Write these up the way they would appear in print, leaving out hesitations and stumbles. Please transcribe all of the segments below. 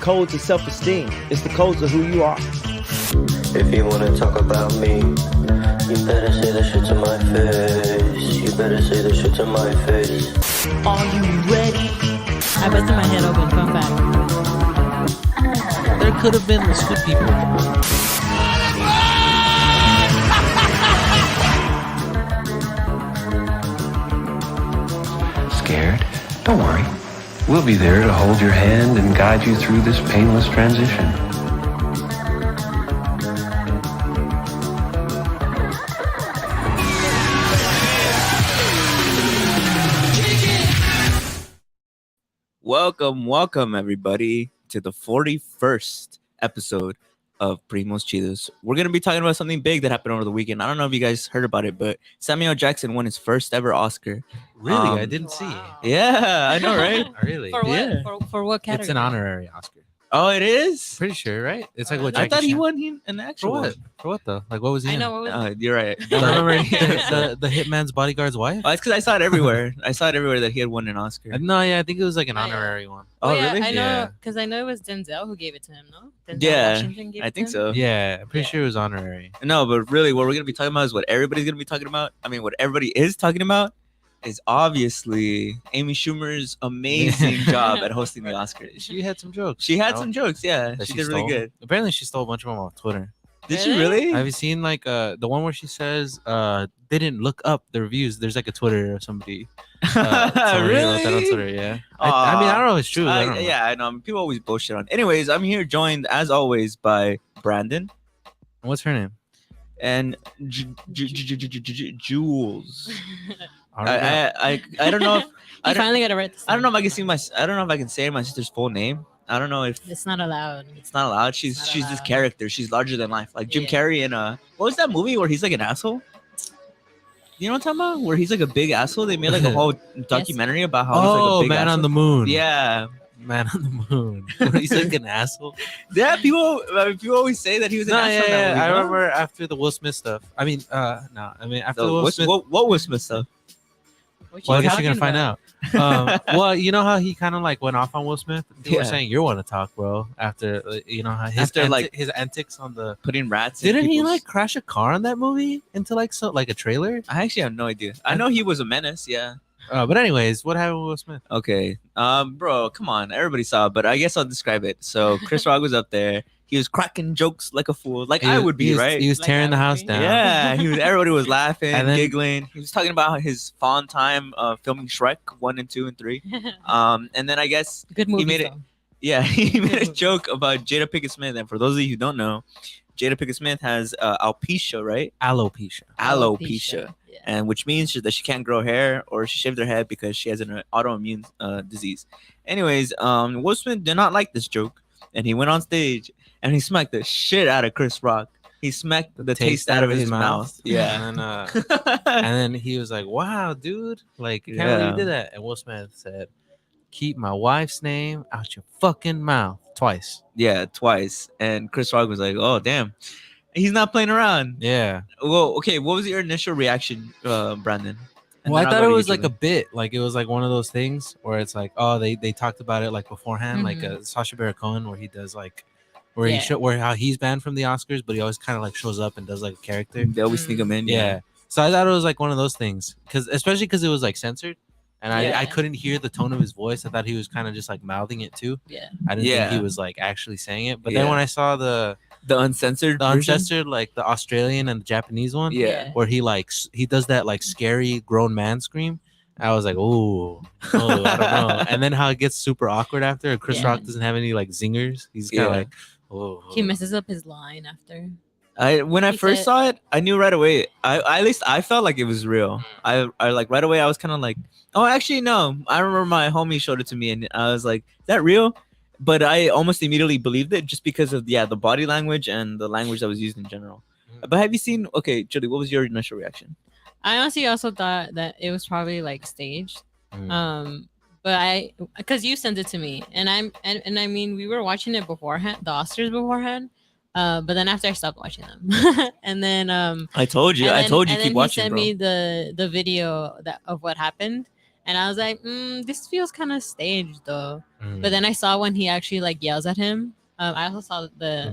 codes of self-esteem. It's the codes of who you are. If you wanna talk about me, you better say the shit to my face. You better say the shit to my face. Are you ready? I busted my head open. Fun fact. There could have been good people. Scared? Don't worry. We'll be there to hold your hand and guide you through this painless transition. Welcome everybody to the 41st episode of Primos, Chidos. We're going to be talking about something big that happened over the weekend. I don't know if you guys heard about it, but Samuel Jackson won his first ever Oscar. Really? I didn't see. Yeah, I know, right? Really? For what? Yeah. For what category? It's an honorary Oscar. Oh, it is? Pretty sure, right? It's like what I Jackie thought he Chan- won an For actual what? one. For what though? Like what was he I in? know. What was You're right. the hitman's bodyguard's wife? Oh, it's because I saw it everywhere. I saw it everywhere that he had won an Oscar. No, yeah, I think it was like an Oh, yeah. honorary one. Oh, yeah, really? I know, Yeah. because I know it was Denzel who gave it to him, no? Denzel Yeah, Washington gave I it think to him? so. Yeah, I'm pretty Yeah. sure it was honorary. No, but really, what we're going to be talking about is what everybody's going to be talking about. I mean, what everybody is talking about is obviously Amy Schumer's amazing job at hosting the Oscars. She had some jokes. She had No? some jokes, yeah. that She did really stole. good. Apparently, she stole a bunch of them off Twitter. Did she Really? really? Have you seen like the one where she says they didn't look up the reviews? There's like a Twitter or somebody. Somebody wrote that on Really? Twitter, yeah. I mean, I don't know if it's true. I don't know. Yeah, I know. People always bullshit on. Anyways, I'm here joined as always by Brandon What's her name? and Jules. I I don't know if You I don't, finally got it right this I don't time. know if I can see my I don't know if I can say my sister's full name. I don't know if It's not allowed. it's not allowed. She's not this allowed. character. She's larger than life. Like Jim Yeah. Carrey in what was that movie where he's like an asshole? You know what I'm talking about? Where he's like a big asshole. They made like a whole documentary about how he's like a Oh, big Man asshole. on the Moon. Yeah. Man on the Moon. He's like an asshole. Yeah, people always say that he was an No, asshole. in that yeah. movie, I no? remember after the Will Smith stuff. I mean, no. I mean, after the Will Smith. What Will Smith stuff? Well, I guess talking you're gonna find out. Well, you know how he kind of like went off on Will Smith. People were Yeah. saying you want to talk, bro. After you know how his After, like- his antics on the. Putting rats. in Didn't he people's- like crash a car on that movie into like a trailer? I actually have no idea. I know he was a menace. Yeah. But anyways, what happened with Will Smith? Okay. Bro, come on. Everybody saw it, but I guess I'll describe it. So Chris Rock was up there. He was cracking jokes like a fool, like I would be, he was, right? He was Like tearing the I would house be. down. Yeah, everybody was laughing, And then- giggling. He was talking about his fond time filming Shrek 1 and 2 and 3. And then I guess Good movie. made it- yeah, he made a joke about Jada Pinkett Smith. And for those of you who don't know, Jada Pinkett Smith has alopecia, right? Alopecia. Alopecia. Yeah. And which means that she can't grow hair or she shaved her head because she has an autoimmune disease. Anyways, Will Smith did not like this joke, and he went on stage and he smacked the shit out of Chris Rock. He smacked the taste out of his mouth. Yeah. And then he was like, "Wow, dude! Like, I can't believe Yeah. you did that." And Will Smith said, "Keep my wife's name out your fucking mouth." Twice. Yeah, twice. And Chris Rock was like, "Oh, damn, he's not playing around." Yeah. Well, okay. What was your initial reaction, Brandon? And Well, I then I'll thought go it to was you, like a Julie. bit. Like it was like one of those things where it's like, oh, they talked about it like beforehand, like Sacha Baron Cohen, where he does like, where Yeah. where how he's banned from the Oscars, but he always kind of like shows up and does like a character. They always sneak him in. Yeah. So I thought it was like one of those things, especially because it was like censored, and Yeah. I couldn't hear the tone of his voice. I thought he was kind of just like mouthing it too. Yeah. I didn't think Yeah. he was like actually saying it. But then Yeah. when I saw the The uncensored. version? uncensored, like the Australian and the Japanese one, Yeah. where he like he does that like scary grown man scream. I was like, oh, I don't know. And then how it gets super awkward after. Chris Yeah. Rock doesn't have any like zingers. He's kind of Yeah. like, oh. He messes up his line after. When I He first said- saw it, I knew right away. I at least I felt like it was real. I like right away. I was kind of like, oh, actually no. I remember my homie showed it to me, and I was like, is that real? But I almost immediately believed it just because of the body language and the language that was used in general. But have you seen? Okay, Julie, what was your initial reaction? I honestly also thought that it was probably like staged. Mm. But because you sent it to me, and I mean, we were watching it beforehand, the Oscars beforehand. But then after I stopped watching them, and then I told you. and I then- told you and keep then watching, he sent bro. me the video of what happened, And I was like, this feels kind of staged though. Mm. But then I saw when he actually like yells at him. I also saw the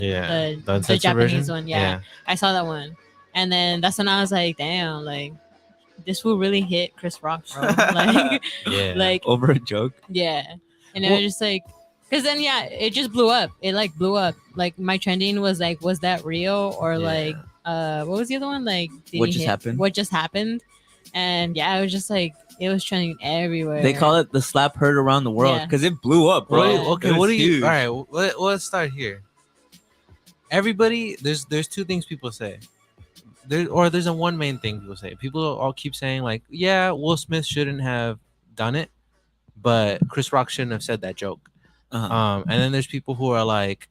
uncensored Japanese version? one. Yeah, I saw that one. And then that's when I was like, damn, like this will really hit Chris Rock, bro. Like, Yeah. like Over a joke. yeah. And it Well- was just like, because then yeah, it just blew up. It like blew up. Like my trending was like, was that real or Yeah. like what was the other one? Like did What he just hit- happened? What just happened? And yeah, it was just like it was trending everywhere. They call it the slap heard around the world Yeah. because it blew up, bro. What do you- Yeah. okay, It was what do you? huge. All right, let's start here. Everybody, there's two things people say. There's a one main thing people say. People all keep saying like, yeah, Will Smith shouldn't have done it, but Chris Rock shouldn't have said that joke. Uh-huh. And then there's people who are like,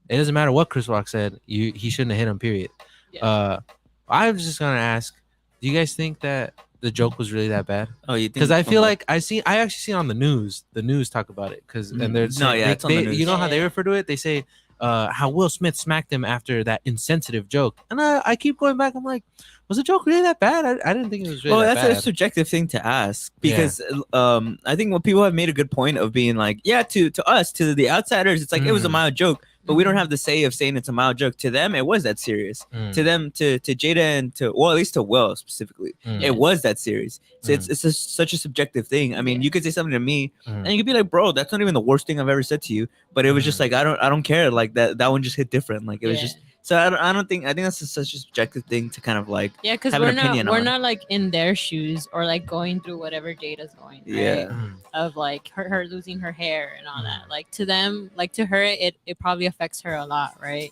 it doesn't matter what Chris Rock said, he shouldn't have hit him. Period. Yeah. I was just gonna ask, do you guys think that the joke was really that bad? Oh, you think? Because I feel from like I actually see on the news talk about it. Because Mhm. and they're No, saying, yeah, it's on the news. you know how they Yeah. refer to it? They say how Will Smith smacked him after that insensitive joke, and I keep going back. I'm like, was the joke really that bad? I didn't think it was really Well, that that's a bad. subjective thing to ask because I think what people have made a good point of being like, yeah, to us, to the outsiders, it's like it was a Mhm. mild joke, but we don't have the say of saying it's a mild joke. To them, it was that serious. Mm, To them, to Jada and to at least to Will specifically, mm, it was that serious. So Mm. it's such a subjective thing. I mean, Yeah. you could say something to me, mm. and you could be like, bro, that's not even the worst thing I've ever said to you. But it was just Mm. like I don't care. Like that one just hit different. Like it was Yeah. just. So I don't think that's such a subjective thing to kind of like. Yeah, because have an opinion we're on. not like in their shoes or like going through whatever Jada's going. Right? Yeah. Mm. Of like her losing her hair and all Mm. that. Like to them, like to her, it probably affects her a lot, right?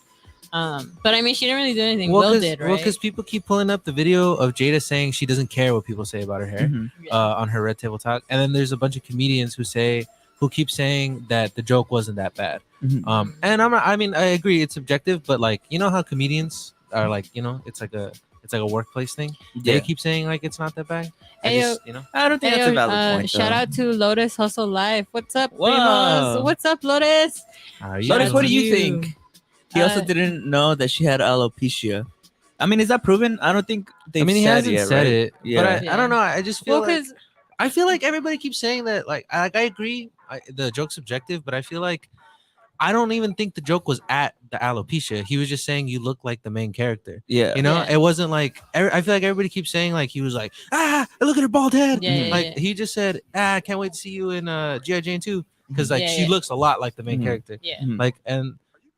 But I mean, she didn't really do anything. Will did, right? because people keep pulling up the video of Jada saying she doesn't care what people say about her hair Mhm. on her Red Table Talk, and then there's a bunch of comedians who keep saying that the joke wasn't that bad. Mhm. And I mean, I agree it's subjective, but like you know how comedians are like, you know, it's like a workplace thing. Yeah. They keep saying like it's not that bad. Ayo. You know, I don't think that's a valid point. Shout though. out to Lotus Hustle Live. What's up, Whoa. Primos? What's up, Lotus? How are you Lotus, Shout what out do to you think? He also Uh, didn't know that she had alopecia. I mean, is that proven? I don't think they. I mean, he hasn't yet, said right? it, Yeah. but I don't know. I just feel Well, like because I feel like everybody keeps saying that. Like I agree, the joke's subjective, but I feel like I don't even think the joke was at the alopecia. He was just saying you look like the main character. Yeah. You know, Yeah. it wasn't like I feel like everybody keeps saying like he was like look at her bald head. Yeah, yeah, like yeah. he just said I can't wait to see you in G.I. Jane 2 because like Yeah, she yeah. looks a lot like the main Mhm. character. yeah. Mhm. Like and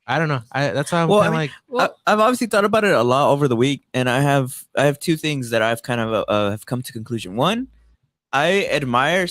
I don't know. That's why I'm Well, I kind of mean, like Well, I've obviously thought about it a lot over the week, and I have two things that I've kind of have come to conclusion. One, I admire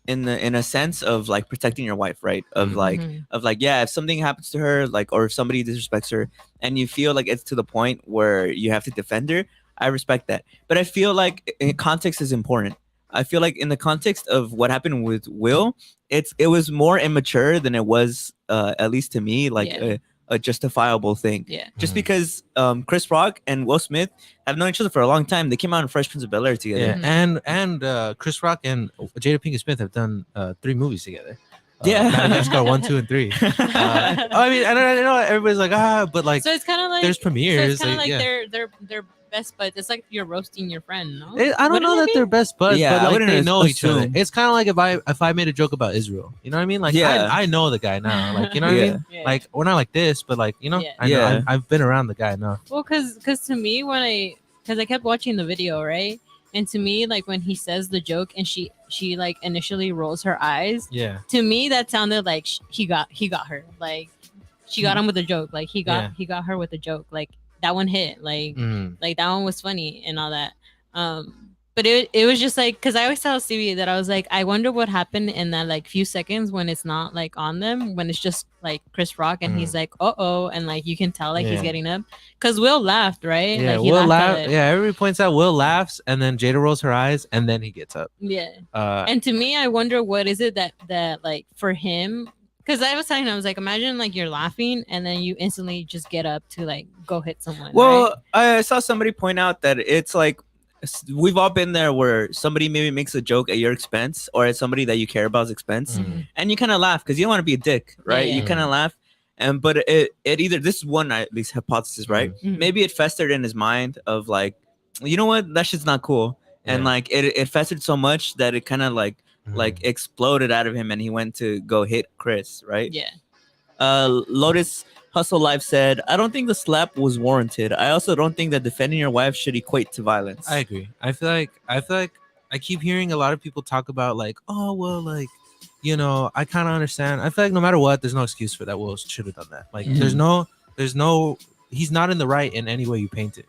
in a sense of like protecting your wife, right? Of Mhm. like yeah, if something happens to her, like or if somebody disrespects her, and you feel like it's to the point where you have to defend her, I respect that. But I feel like context is important. I feel like in the context of what happened with Will, it was more immature than it was, at least to me, like Yeah. a justifiable thing. yeah. Just Mhm. because Chris Rock and Will Smith have known each other for a long time. They came out in Fresh Prince of Bel Air together. yeah, and Chris Rock and Jada Pinkett Smith have done 3 movies together. Yeah. Madagascar 1, 2, and 3. I mean, I know everybody's like but like So it's kind of like there's premieres. So it's kind of like yeah. they're best buds. It's like you're roasting your friend, no? I don't Wouldn't know it that be? they're best buds, Yeah, I but like wouldn't they know each other. assume. It's kind of like if I made a joke about Israel, you know what I mean? Like Yeah. I know the guy now, like you know what I Yeah. mean? Yeah. Like we're not like this, but like you know, Yeah. I know Yeah. I've been around the guy enough. Well, because to me because I kept watching the video, right? And to me, like when he says the joke and she like initially rolls her eyes, Yeah, to me that sounded like he got her. Like she got him with a joke. Like he got her with a joke. Like that one hit. Like Mhm. like that one was funny and all that. But it was just like because I always tell Stevie that I was like, I wonder what happened in that like few seconds when it's not like on them, when it's just like Chris Rock and he's like, oh, and like you can tell like he's Yeah. getting up. Because Will laughed, right? yeah. Like, he Will laughed at laugh. it. Yeah, everybody points out Will laughs, and then Jada rolls her eyes, and then he gets up. Yeah. Uh, And to me, I wonder what is it that like for him, because I was telling him, I was like, imagine like you're laughing and then you instantly just get up to like go hit someone. Well, I saw somebody point out that it's like we've all been there where somebody maybe makes a joke at your expense or at somebody that you care about's expense, Mhm. and you kind of laugh because you don't want to be a dick, right? Yeah. You kind of laugh, and but it either this is one at least hypothesis, right? Mhm. Maybe it festered in his mind of like, you know what, that shit's not cool, and Yeah. like it festered so much that it kind of like like exploded out of him, and he went to go hit Chris, right? Yeah. Lotus Hustle Life said, I don't think the slap was warranted. I also don't think that defending your wife should equate to violence. I agree. I feel like I keep hearing a lot of people talk about like, oh well, like, you know, I kind of understand. I feel like no matter what, there's no excuse for that. Will should have done that. Like, there's no, he's not in the right in any way you paint it.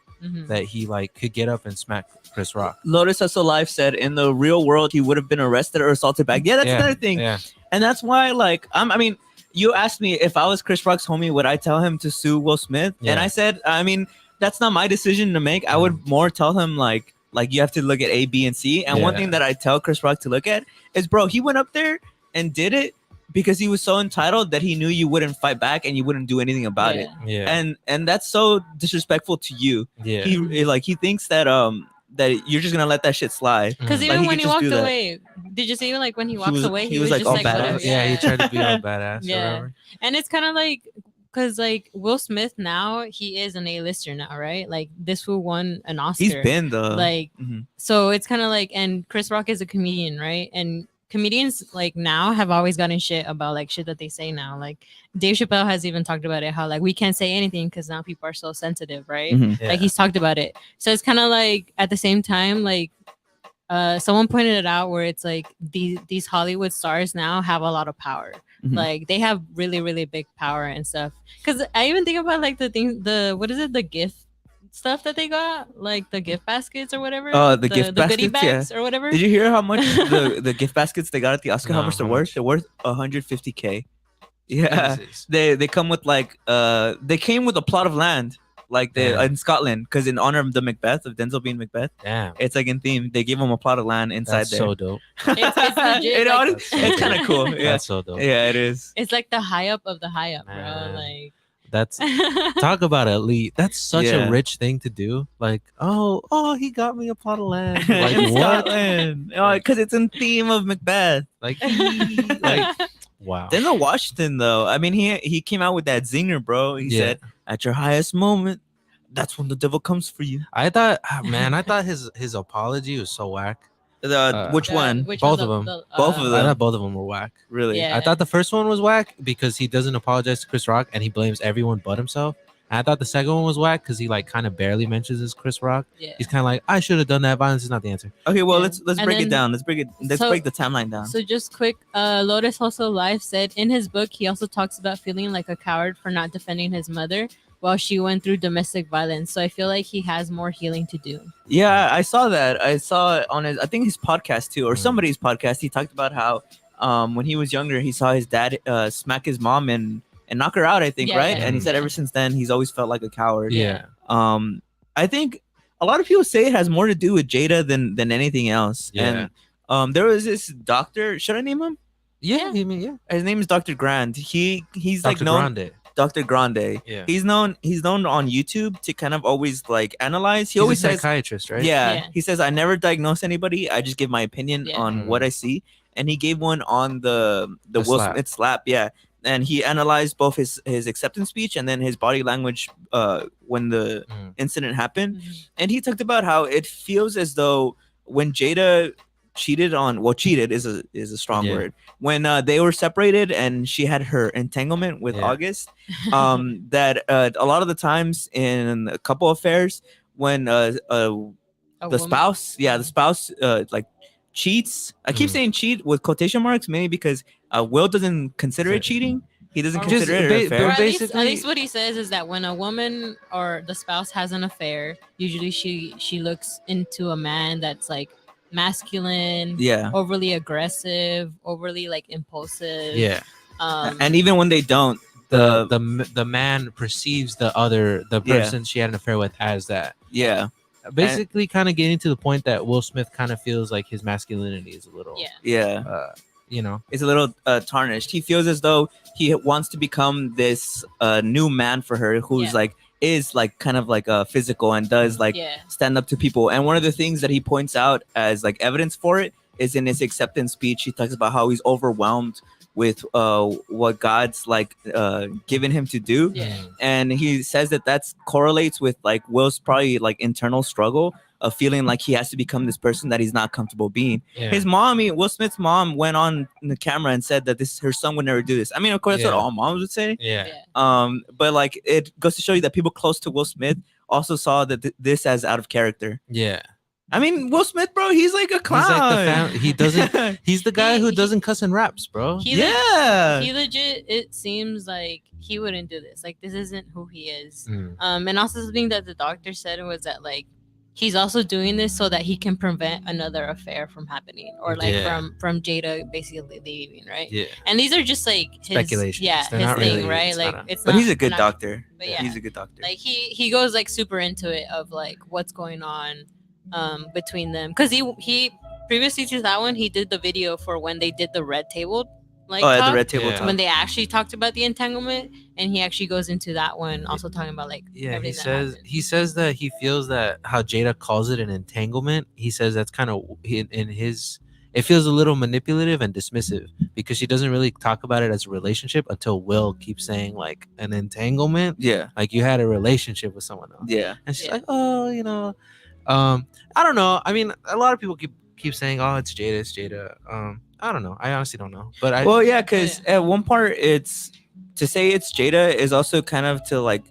That he like could get up and smack Chris Rock. Lotus Hustle Life said, in the real world, he would have been arrested or assaulted back. Yeah, that's another thing. Yeah. And that's why, like, I mean, you asked me if I was Chris Rock's homie, would I tell him to sue Will Smith? Yeah. And I said, I mean, that's not my decision to make. I would more tell him like you have to look at A, B, and C. And one thing that I tell Chris Rock to look at is, bro, he went up there and did it because he was so entitled that he knew you wouldn't fight back and you wouldn't do anything about it. Yeah. And that's so disrespectful to you. Yeah. He thinks that that you're just gonna let that shit slide. Because Like, even he when could he just walked do that. away, did you see like when he walks away, he was, like, just all like badass. whatever. Yeah, he tried to be all badass. Yeah. Or whatever. And it's kind of like, because like Will Smith now, he is an A-lister now, right? Like this fool won an Oscar. He's been the like, so it's kind of like, and Chris Rock is a comedian, right? And comedians like now have always gotten shit about like shit that they say now. Like Dave Chappelle has even talked about it, how like we can't say anything because now people are so sensitive, right? Mm-hmm. Like he's talked about it. So it's kind of like at the same time, like someone pointed it out where it's like these Hollywood stars now have a lot of power. Like they have really, really big power and stuff. Because I even think about like the gift stuff that they got, like the gift baskets or whatever. The gift goodie baskets, bags or whatever. Did you hear how much the gift baskets they got at the Oscar? No, How much they're how worth? much? They're worth 150K. Yeah, Jesus. they come with like they came with a plot of land, like they in Scotland, because in honor of the Macbeth, of Denzel being Macbeth. Damn. It's like in theme. They gave him a plot of land inside That's there. so dope. It's legit, like- It's kind of cool. Yeah, That's so dope. yeah, it is. It's like the high up of the high up, Man. bro. Like That's talk about elite. That's such Yeah. a rich thing to do. Like, oh, he got me a plot of land. In Like what? Scotland. Oh, because it's in theme of Macbeth. Like, like wow. Denzel Washington, though, I mean, he came out with that zinger, bro. He said, "At your highest moment, that's when the devil comes for you." I thought his apology was so whack. Which one? Both of them. Both of I them. thought both of them were whack. Really? Yeah. I thought the first one was whack because he doesn't apologize to Chris Rock and he blames everyone but himself. And I thought the second one was whack because he like kind of barely mentions his Chris Rock. Yeah. He's kind of like, I should have done that. Violence is not the answer. Okay, well, Yeah. let's And break it then- down. Let's break the timeline down. So just quick, Lotus also live said in his book he also talks about feeling like a coward for not defending his mother while she went through domestic violence. So I feel like he has more healing to do. Yeah, I saw that. I saw it on I think his podcast too, or somebody's podcast. He talked about how when he was younger, he saw his dad smack his mom and knock her out, I think, Yeah, right? yeah. And he said ever since then, he's always felt like a coward. Yeah. I think a lot of people say it has more to do with Jada than anything else. Yeah. And there was this doctor. Should I name him? Yeah. I mean, yeah. His name is Dr. Grand. He's like Dr. known. Grande. Dr. Grande. Yeah. He's known on YouTube to kind of always like analyze. He He's always a says, psychiatrist, right? Yeah. he says, I never diagnose anybody. I just give my opinion Yeah. on what I see. And he gave one on the Will slap. Smith slap. Yeah. And he analyzed both his acceptance speech and then his body language when the incident happened. And he talked about how it feels as though when Jada cheated is a strong Yeah. word. When they were separated and she had her entanglement with Yeah. August, that a lot of the times in a couple affairs when the spouse like cheats. I keep saying cheat with quotation marks, mainly because Will doesn't consider it cheating. He doesn't Or consider it ba- an affair. Or at least basically- what he says is that when a woman or the spouse has an affair, usually she looks into a man that's like masculine, Yeah. overly aggressive, overly like impulsive. Yeah. And even when they don't, The man perceives the person she had an affair with as that. yeah. Basically, kind of getting to the point that Will Smith kind of feels like his masculinity is a little, Yeah. It's a little tarnished. He feels as though he wants to become this new man for her who's is kind of like physical and does stand up to people. And one of the things that he points out as like evidence for it is in his acceptance speech. He talks about how he's overwhelmed with what God's given him to do. And he says that correlates with like Will's probably like internal struggle of feeling like he has to become this person that he's not comfortable being. Yeah. His mommy, Will Smith's mom, went on the camera and said that her son would never do this. I mean, of course, that's what Yeah. all moms would say. Yeah. But like it goes to show you that people close to Will Smith also saw that this as out of character. Yeah. I mean, Will Smith, bro, he's like a clown. He's like he doesn't. He's the guy who He- doesn't cuss in raps, bro. He He legit, it seems like he wouldn't do this. Like, this isn't who he is. Mm. And also something that the doctor said was that, like, he's also doing this so that he can prevent another affair from happening, or like Yeah. from Jada basically leaving, right? Yeah. And these are just like his, Speculations. yeah, They're his not thing, really- right? it's Like, not a- it's But not, he's a good not- doctor. But yeah, He's a good doctor. like he goes like super into it of like what's going on between them, because he previously to that one he did the video for when they did the red table, like At the talk, red table Yeah. talk. when they actually talked about the entanglement, and he actually goes into that one also talking about like Yeah, he everything that says happened. that he feels that how Jada calls it an entanglement. He says that's kind of in his. It feels a little manipulative and dismissive because she doesn't really talk about it as a relationship until Will keeps saying like an entanglement, Yeah. like you had a relationship with someone else, Yeah. and she's Yeah. like, oh, I don't know. I mean, a lot of people keep saying, oh, it's Jada. I don't know. I honestly don't know, but I Well, yeah, because at one part it's to say it's Jada is also kind of to like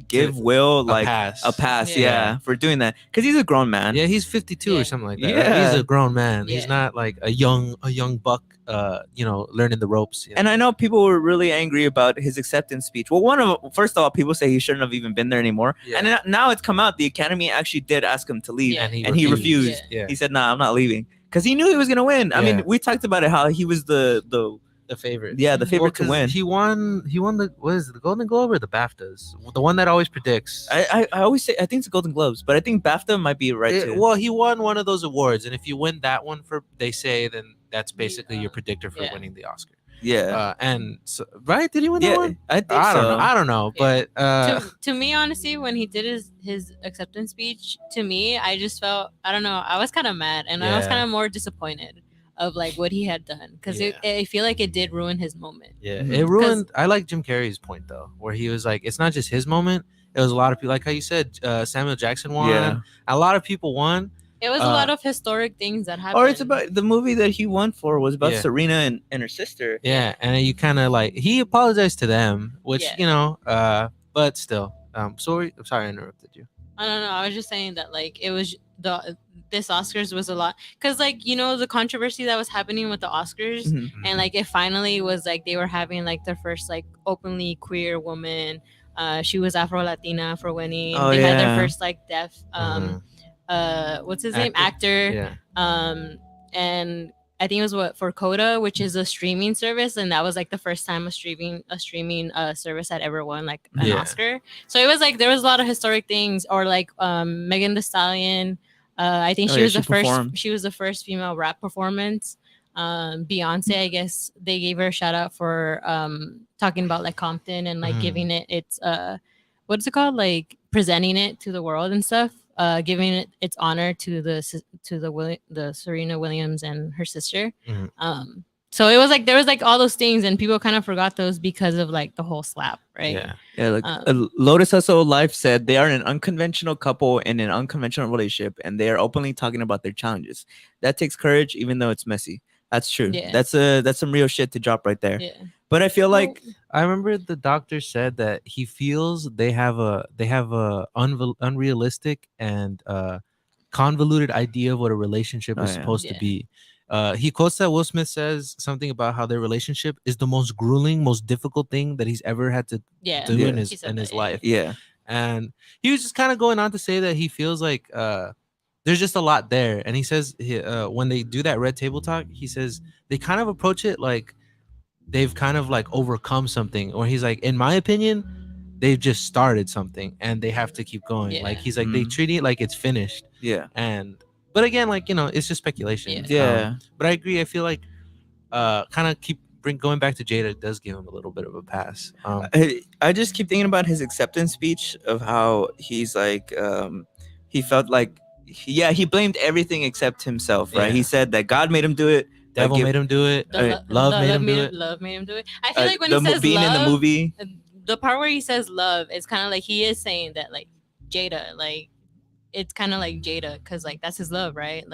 give Will like pass. a pass, Yeah. yeah, for doing that because he's a grown man. Yeah, he's 52 Yeah. or something like that. Yeah. He's a grown man. He's Yeah. not like a young buck, learning the ropes. And I know people were really angry about his acceptance speech. Well, first of all, people say he shouldn't have even been there anymore. Yeah. And now it's come out the Academy actually did ask him to leave, Yeah. and he refused. Yeah. He said, "Nah, I'm not leaving," because he knew he was gonna win. I Yeah. mean, we talked about it how he was the favorite. the favorite to win. He won the what is it, the Golden Globe or the BAFTAs? The one that always predicts. I always say I think it's the Golden Globes, but I think BAFTA might be right too. Well, he won one of those awards, and if you win that one they say then that's basically your Yeah. predictor for Yeah. winning the Oscar. Yeah, And so, right? Did he win that yeah, one? I think I don't so. know. I don't know, Yeah. but To me, honestly, when he did his acceptance speech, to me, I just felt, I don't know, I was kind of mad, and I was Yeah. kind of more disappointed of like what he had done, because Yeah. I feel like it did ruin his moment. yeah, Mhm. it ruined. I like Jim Carrey's point though, where he was like, it's not just his moment. It was a lot of people, like how you said, Samuel Jackson won. Yeah. A lot of people won. It was a lot of historic things that happened. Or it's about the movie that he won for was about Yeah. Serena and her sister. Yeah, and you kind of like he apologized to them, which Yeah. but still. Sorry, I'm sorry I interrupted you. I don't know. I was just saying that like it was this Oscars was a lot, because like the controversy that was happening with the Oscars, Mhm. and like it finally was like they were having like their first like openly queer woman. She was Afro Latina for winning. Oh, They had yeah. their first like deaf what's his name, actor. Yeah. And I think it was for Coda, which is a streaming service, and that was like the first time a streaming service had ever won like an Yeah. Oscar. So it was like there was a lot of historic things, or like Megan Thee Stallion. I think Oh, she yeah, was she the first. performed. She was the first female rap performance. Beyonce, I guess they gave her a shout out for talking about like Compton and like Mm. giving it its what's it called, like presenting it to the world and stuff. Giving it its honor to the Serena Williams and her sister. Mhm. So it was like there was like all those things, and people kind of forgot those because of like the whole slap, right? Yeah. Yeah, like Um, Lotus Hustle Life said they are an unconventional couple in an unconventional relationship, and they are openly talking about their challenges. That takes courage, even though it's messy. That's true. Yeah. That's some real shit to drop right there. Yeah. But I feel like I remember the doctor said that he feels they have a unrealistic and convoluted idea of what a relationship is Oh, yeah. supposed to Yeah. be. He quotes that Will Smith says something about how their relationship is the most grueling, most difficult thing that he's ever had to Yeah. do Yeah. in He his said that, yeah. life. yeah, And he was just kind of going on to say that he feels like there's just a lot there. And he says when they do that red table talk, he says they kind of approach it like they've kind of like overcome something, or he's like, in my opinion, they've just started something and they have to keep going. Yeah. Like he's like they Mhm. treat it like it's finished. yeah, But again, like it's just speculation. yeah. But I agree. I feel like kind of going back to Jada does give him a little bit of a pass. I just keep thinking about his acceptance speech of how he's like he felt like he blamed everything except himself, right? Yeah. He said that God made him do it. Devil made him do it. Love made him do it. Love made him do it. I feel like when the he says being love, in the movie. the part where he says love is kind of like he is saying that like Jada, like it's kind of like Jada, because like that's his love, right?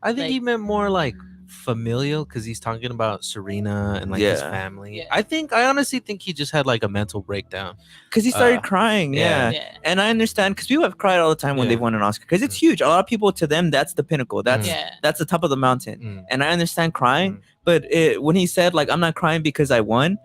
I think he like- meant more like familial because he's talking about Serena and like his Yeah. family. Yeah. I honestly think he just had like a mental breakdown. Because he started Uh, crying. yeah. Yeah. And I understand because people have cried all the time when Yeah. they've won an Oscar because it's huge. A lot of people, to them, that's the pinnacle. That's Yeah. that's the top of the mountain. Mm. And I understand crying, Mm. but when he said like I'm not crying because I won,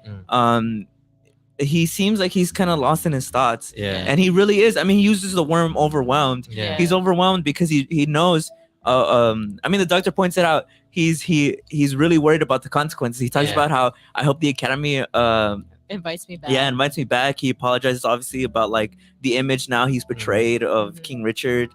he seems like he's kind of lost in his thoughts. Yeah. And he really is. I mean, he uses the word overwhelmed. Yeah. He's overwhelmed because he knows. I mean, the doctor points it out. He's really worried about the consequences. He talks Yeah. about how I hope the Academy invites me back. yeah invites me back. He apologizes obviously about like the image now he's portrayed of Mhm. King Richard.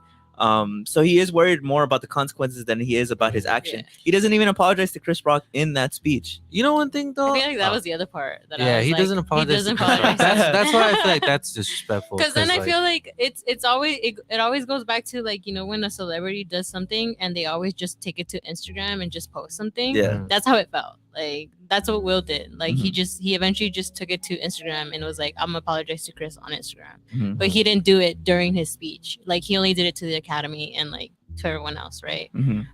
So he is worried more about the consequences than he is about his action. Yeah. He doesn't even apologize to Chris Rock in that speech. You know one thing though? I feel like that Oh, was the other part. That yeah, I was he like, doesn't apologize. He doesn't to Chris Rock. apologize. That's why I feel like that's disrespectful. Because then I like, feel like it's always it always goes back to like, you know, when a celebrity does something and they always just take it to Instagram and just post something. Yeah. Mm. That's how it felt. Like that's what Will did. Like Mm-hmm. he eventually just took it to Instagram and was like, I'm gonna apologize to Chris on Instagram. Mhm. But he didn't do it during his speech. Like he only did it to the Academy and like to everyone else, right? Mhm.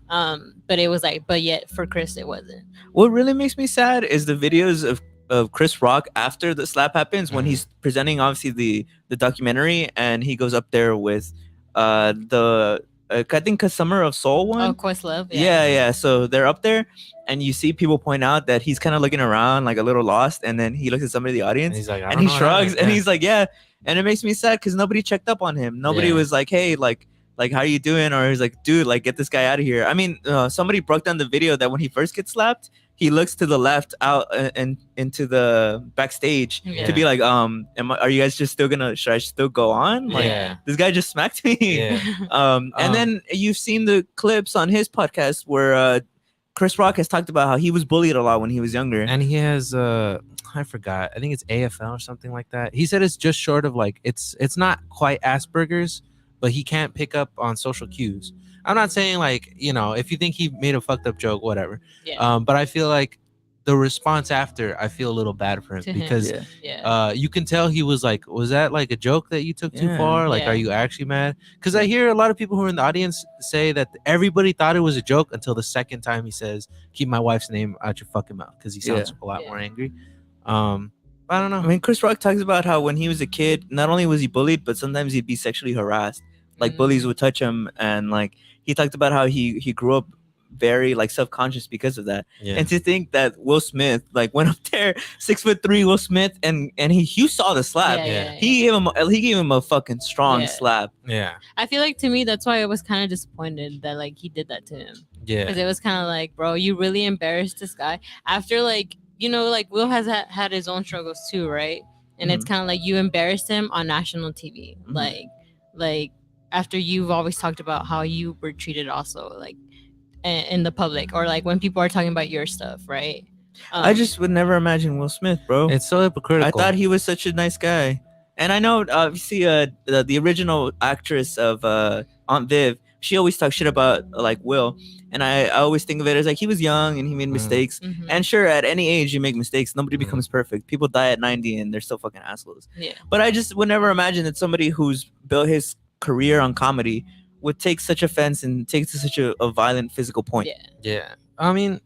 But it was like, but yet for Chris it wasn't. What really makes me sad is the videos of Chris Rock after the slap happens when Mhm. he's presenting obviously the documentary and he goes up there with the I think a Summer of Soul one. Oh, Questlove. Yeah. So they're up there, and you see people point out that he's kind of looking around like a little lost, and then he looks at somebody in the and audience he's like, I and don't he know what shrugs happened. and Yeah. he's like, yeah. And it makes me sad because nobody checked up on him. Nobody Yeah. was like, hey, like how you doing? Or he's like, dude, like get this guy out of here. I mean, somebody broke down the video that when he first gets slapped, he looks to the left out and into the backstage Yeah. to be like, are you guys just still gonna? Should I still go on? Like Yeah. this guy just smacked me. Yeah. And Um, then you've seen the clips on his podcast where Chris Rock has talked about how he was bullied a lot when he was younger. And he has I forgot. I think it's AFL or something like that. He said it's just short of like it's not quite Asperger's, but he can't pick up on social cues. I'm not saying like, you know, if you think he made a fucked up joke, whatever. Yeah. But I feel like the response after, I feel a little bad for him To him. because Yeah. Yeah. you can tell he was like, was that like a joke that you took too Yeah. far? Like, Yeah. are you actually mad? Because I hear a lot of people who are in the audience say that everybody thought it was a joke until the second time he says, keep my wife's name out your fucking mouth, because he sounds a lot Yeah. more angry. I don't know. I mean, Chris Rock talks about how when he was a kid, not only was he bullied, but sometimes he'd be sexually harassed. Like bullies would touch him, and like he talked about how he grew up very like self-conscious because of that. Yeah. And to think that Will Smith like went up there, 6'3" Will Smith, and you saw the slap. Yeah. He gave him a fucking strong Yeah. slap. yeah. I feel like to me that's why I was kind of disappointed that like he did that to him, Yeah. because it was kind of like, bro, you really embarrassed this guy after like, you know, like Will has had his own struggles too, right? And it's kind of like you embarrassed him on national TV, like after you've always talked about how you were treated also like in the public, or like when people are talking about your stuff, right? I just would never imagine Will Smith, bro. It's so hypocritical. I thought he was such a nice guy, and I know obviously the original actress of Aunt Viv, she always talks shit about like Will, and I always think of it as like he was young and he made mistakes. Mhm. And sure, at any age you make mistakes. Nobody Mhm. becomes perfect. People die at 90 and they're still fucking assholes. Yeah. But I just would never imagine that somebody who's built his career on comedy would take such offense and take to such a violent physical point. Yeah. Yeah. I mean,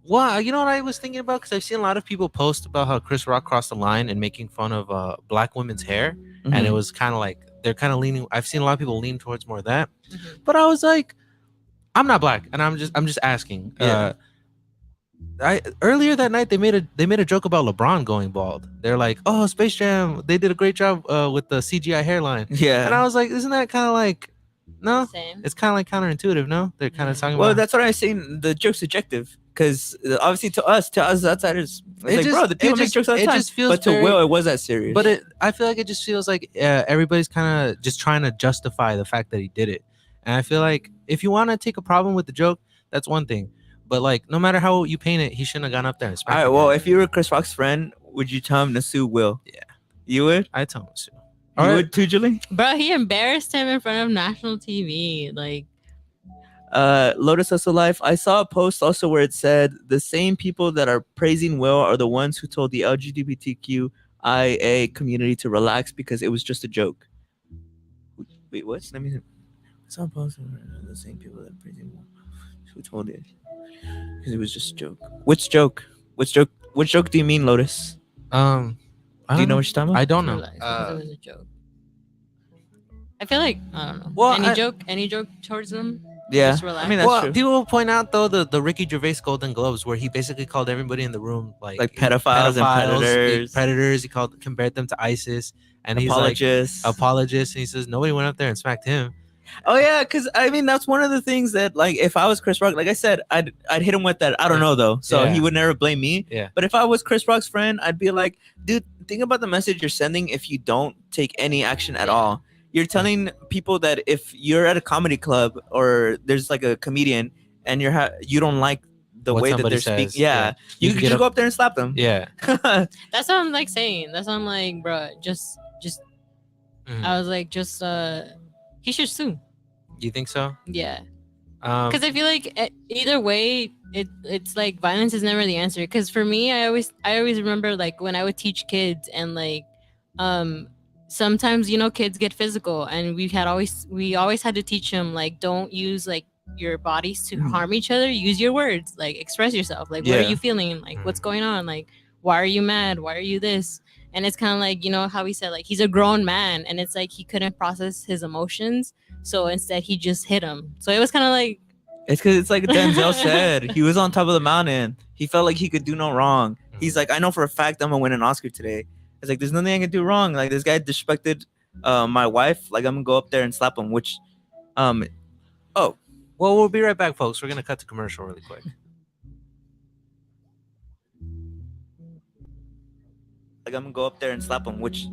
well, you know what I was thinking about? Because I've seen a lot of people post about how Chris Rock crossed the line and making fun of black women's hair. And Mhm. it was kind of like, they're kind of leaning. I've seen a lot of people lean towards more of that. Mhm. But I was like, I'm not black. And I'm just asking. Yeah. Earlier that night they made a joke about LeBron going bald. They're like, oh, Space Jam, they did a great job with the CGI hairline. Yeah. And I was like, isn't that kind of like, no, Same. it's kind of like counterintuitive, no? They're kind of talking Well, about. that's what I was saying. The joke's subjective, because obviously to us outsiders, it's like, bro, the people make jokes all the it time. just feels But to very- Will, it was that serious. But I feel like it just feels like everybody's kind of just trying to justify the fact that he did it. And I feel like if you want to take a problem with the joke, that's one thing. But like, no matter how you paint it, he shouldn't have gone up there and all smacked right, the well, guy. if you were Chris Rock's friend, would you tell him to sue Will? Yeah. You would? I tell him to. You All right. would too, Julie? Bro, he embarrassed him in front of national TV. Like, Lotus Also Life. I saw a post also where it said the same people that are praising Will are the ones who told the LGBTQIA community to relax because it was just a joke. Wait, what? Let me. Some posts the same people that praising. Who told it? Because it was just a joke. Which joke? Which joke? Which joke do you mean, Lotus? I Do you don't know what you're talking about? I don't know. Relax, because it was a joke. I feel like I don't know. Well, Any joke towards them? Yeah, Just relax. I mean that's Well, true. people will point out though the Ricky Gervais Golden Globes where he basically called everybody in the room like pedophiles and predators. He compared them to ISIS, and Apologists. he's like apologists, and he says nobody went up there and smacked him. Oh yeah, because I mean that's one of the things that like if I was Chris Rock, like I said, I'd hit him with that. I don't know though, so Yeah. he would never blame me. Yeah. But if I was Chris Rock's friend, I'd be like, dude, think about the message you're sending if you don't take any action at all. You're telling people that if you're at a comedy club or there's like a comedian and you don't like the What way that somebody they're speaking, says, yeah, you you can could get just up- go up there and slap them. Yeah. That's what I'm like saying. That's what I'm like, bro. Just. Mhm. I was like, just he should sue. You think so? Yeah. Um, Because I feel like either way, it's like violence is never the answer. Because for me, I always remember like when I would teach kids and like, sometimes kids get physical, and we always had to teach them like don't use like your bodies to harm each other. Use your words, like express yourself. Like what are Yeah. you feeling? Like what's going on? Like why are you mad? Why are you this? And it's kind of like how he said like he's a grown man, and it's like he couldn't process his emotions. So instead, he just hit him. So it was kind of like. It's because it's like Denzel said. He was on top of the mountain. He felt like he could do no wrong. He's like, I know for a fact I'm gonna win an Oscar today. It's like there's nothing I can do wrong. Like this guy disrespected my wife. Like I'm gonna go up there and slap him. Which, well, we'll be right back, folks. We're gonna cut to commercial really quick. like I'm gonna go up there and slap him. Which,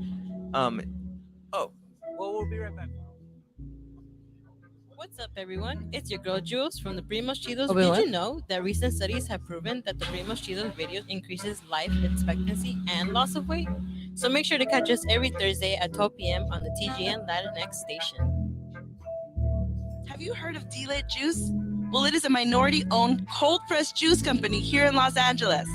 Well, we'll be right back. What's up, everyone? It's your girl Jules from the Primos Chidos. Oh, wait, Did what? you know that recent studies have proven that the Primos Chidos video increases life expectancy and loss of weight? So make sure to catch us every Thursday at 12 p.m. on the TGN Latinx station. Have you heard of D-Lit Juice? Well, it is a minority-owned cold-pressed juice company here in Los Angeles,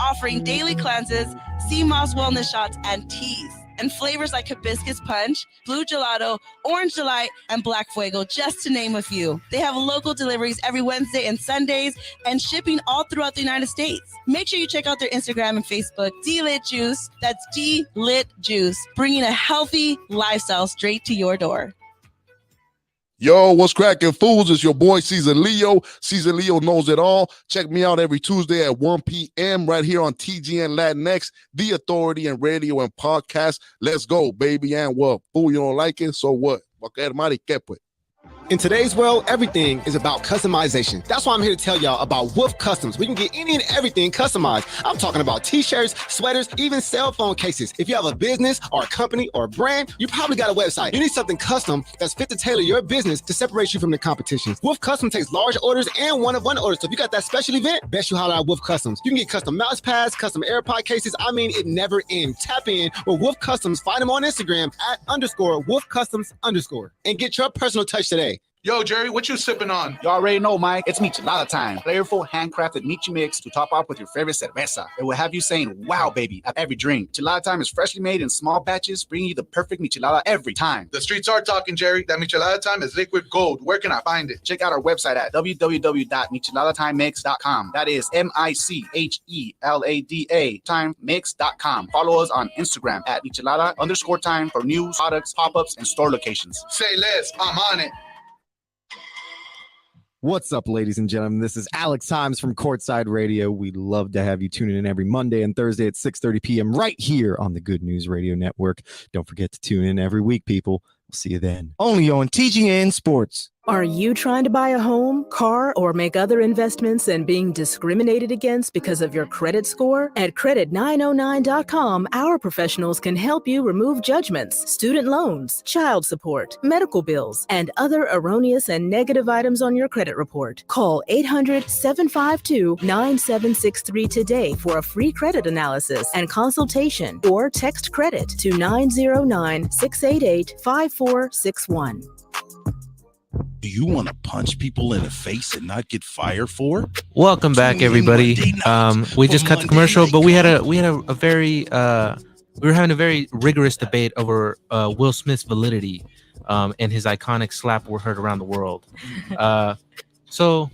offering daily cleanses, sea moss wellness shots, and teas, and flavors like hibiscus punch, blue gelato, orange delight, and black fuego, just to name a few. They have local deliveries every Wednesday and Sundays, and shipping all throughout the United States. Make sure you check out their Instagram and Facebook, D-Lit Juice. That's D-Lit Juice, bringing a healthy lifestyle straight to your door. Yo, what's cracking, fools? It's your boy, Season Leo. Season Leo knows it all. Check me out every Tuesday at 1 p.m. right here on TGN Latinx, the authority in radio and podcast. Let's go, baby. And what? Fool, you don't like it? So what? In today's world, everything is about customization. That's why I'm here to tell y'all about Wolf Customs. We can get any and everything customized. I'm talking about t-shirts, sweaters, even cell phone cases. If you have a business or a company or a brand, you probably got a website. You need something custom that's fit to tailor your business to separate you from the competition. Wolf Custom takes large orders and one-of-one orders. So if you got that special event, best you holler at Wolf Customs. You can get custom mouse pads, custom AirPod cases. I mean, it never ends. Tap in with Wolf Customs. Find them on Instagram at _Wolf Customs _ and get your personal touch today. Yo, Jerry, what you sipping on? You already know, Mike. It's Michelada time. Flavorful, handcrafted Michi mix to top off with your favorite cerveza. It will have you saying, wow, baby, at every drink. Michelada time is freshly made in small batches, bringing you the perfect Michelada every time. The streets are talking, Jerry. That Michelada time is liquid gold. Where can I find it? Check out our website at www.micheladatime.mix.com. That is MICHELADA timemix.com. Follow us on Instagram at Michelada_time for news, products, pop-ups, and store locations. Say less. I'm on it. What's up, ladies and gentlemen? This is Alex Himes from Courtside Radio. We'd love to have you tuning in every Monday and Thursday at 6:30 p.m. right here on the Good News Radio Network. Don't forget to tune in every week, people. We'll see you then. Only on TGN Sports. Are you trying to buy a home, car, or make other investments and being discriminated against because of your credit score? At credit909.com, our professionals can help you remove judgments, student loans, child support, medical bills, and other erroneous and negative items on your credit report. Call 800-752-9763 today for a free credit analysis and consultation, or text credit to 909-688-5461. Do you want to punch people in the face and not get fired for? Welcome back, everybody. We just cut the commercial, but we had a very we were having a very rigorous debate over Will Smith's validity, and his iconic slap were heard around the world. So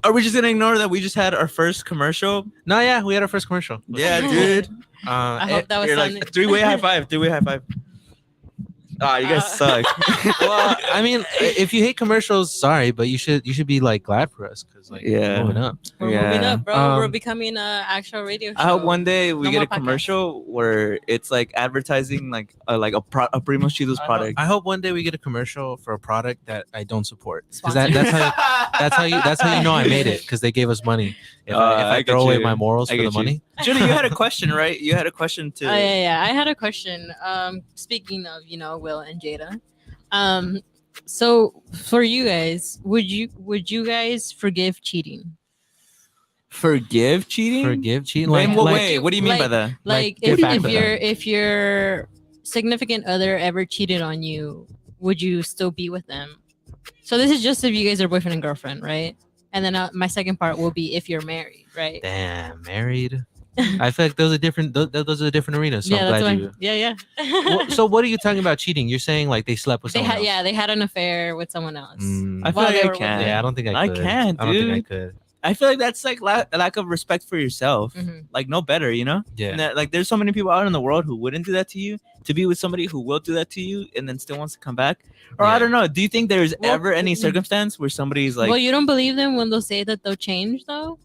Are we just gonna ignore that we just had our first commercial? no, yeah, we had our first commercial. Yeah, dude. I hope that was You're something. like three-way high five. Three-way high five. Ah, you guys suck. Well, I mean, if you hate commercials, sorry, but you should be like glad for us because like we're moving up. We're moving up, bro. We're Um, becoming an actual radio show. I hope one day we No get more a commercial where it's like advertising like a Primos Chidos product. I hope one day we get a commercial for a product that I don't support because Sponsored. that's how you know I made it because they gave us money. If I get throw away you. my morals I for the get you. money, Julie, you had a question, right? You had a question too. Oh yeah. I had a question. Speaking of, Will and Jada. So for you guys, would you guys forgive cheating? Forgive cheating? forgive cheating. In Like, what like way? What do you mean by that? Like get back with them. if your significant other ever cheated on you, would you still be with them? So this is just if you guys are boyfriend and girlfriend, right? And then my second part will be if you're married, right? Damn, married. I feel like those are different. Those are different arenas. So yeah, I'm that's glad why. you. Yeah. So what are you talking about cheating? You're saying like they slept with They someone had else. they had an affair with someone else. I feel While like they I were with can. them. Yeah, I don't think I could. can't, I don't think I dude. could. I feel like that's like a lack of respect for yourself. Mhm. Like no better, Yeah. And that, like there's so many people out in the world who wouldn't do that to you. To be with somebody who will do that to you and then still wants to come back, or I Yeah. don't know. Do you think there's Well, ever any circumstance where somebody's like, well, you don't believe them when they'll say that they'll change, though.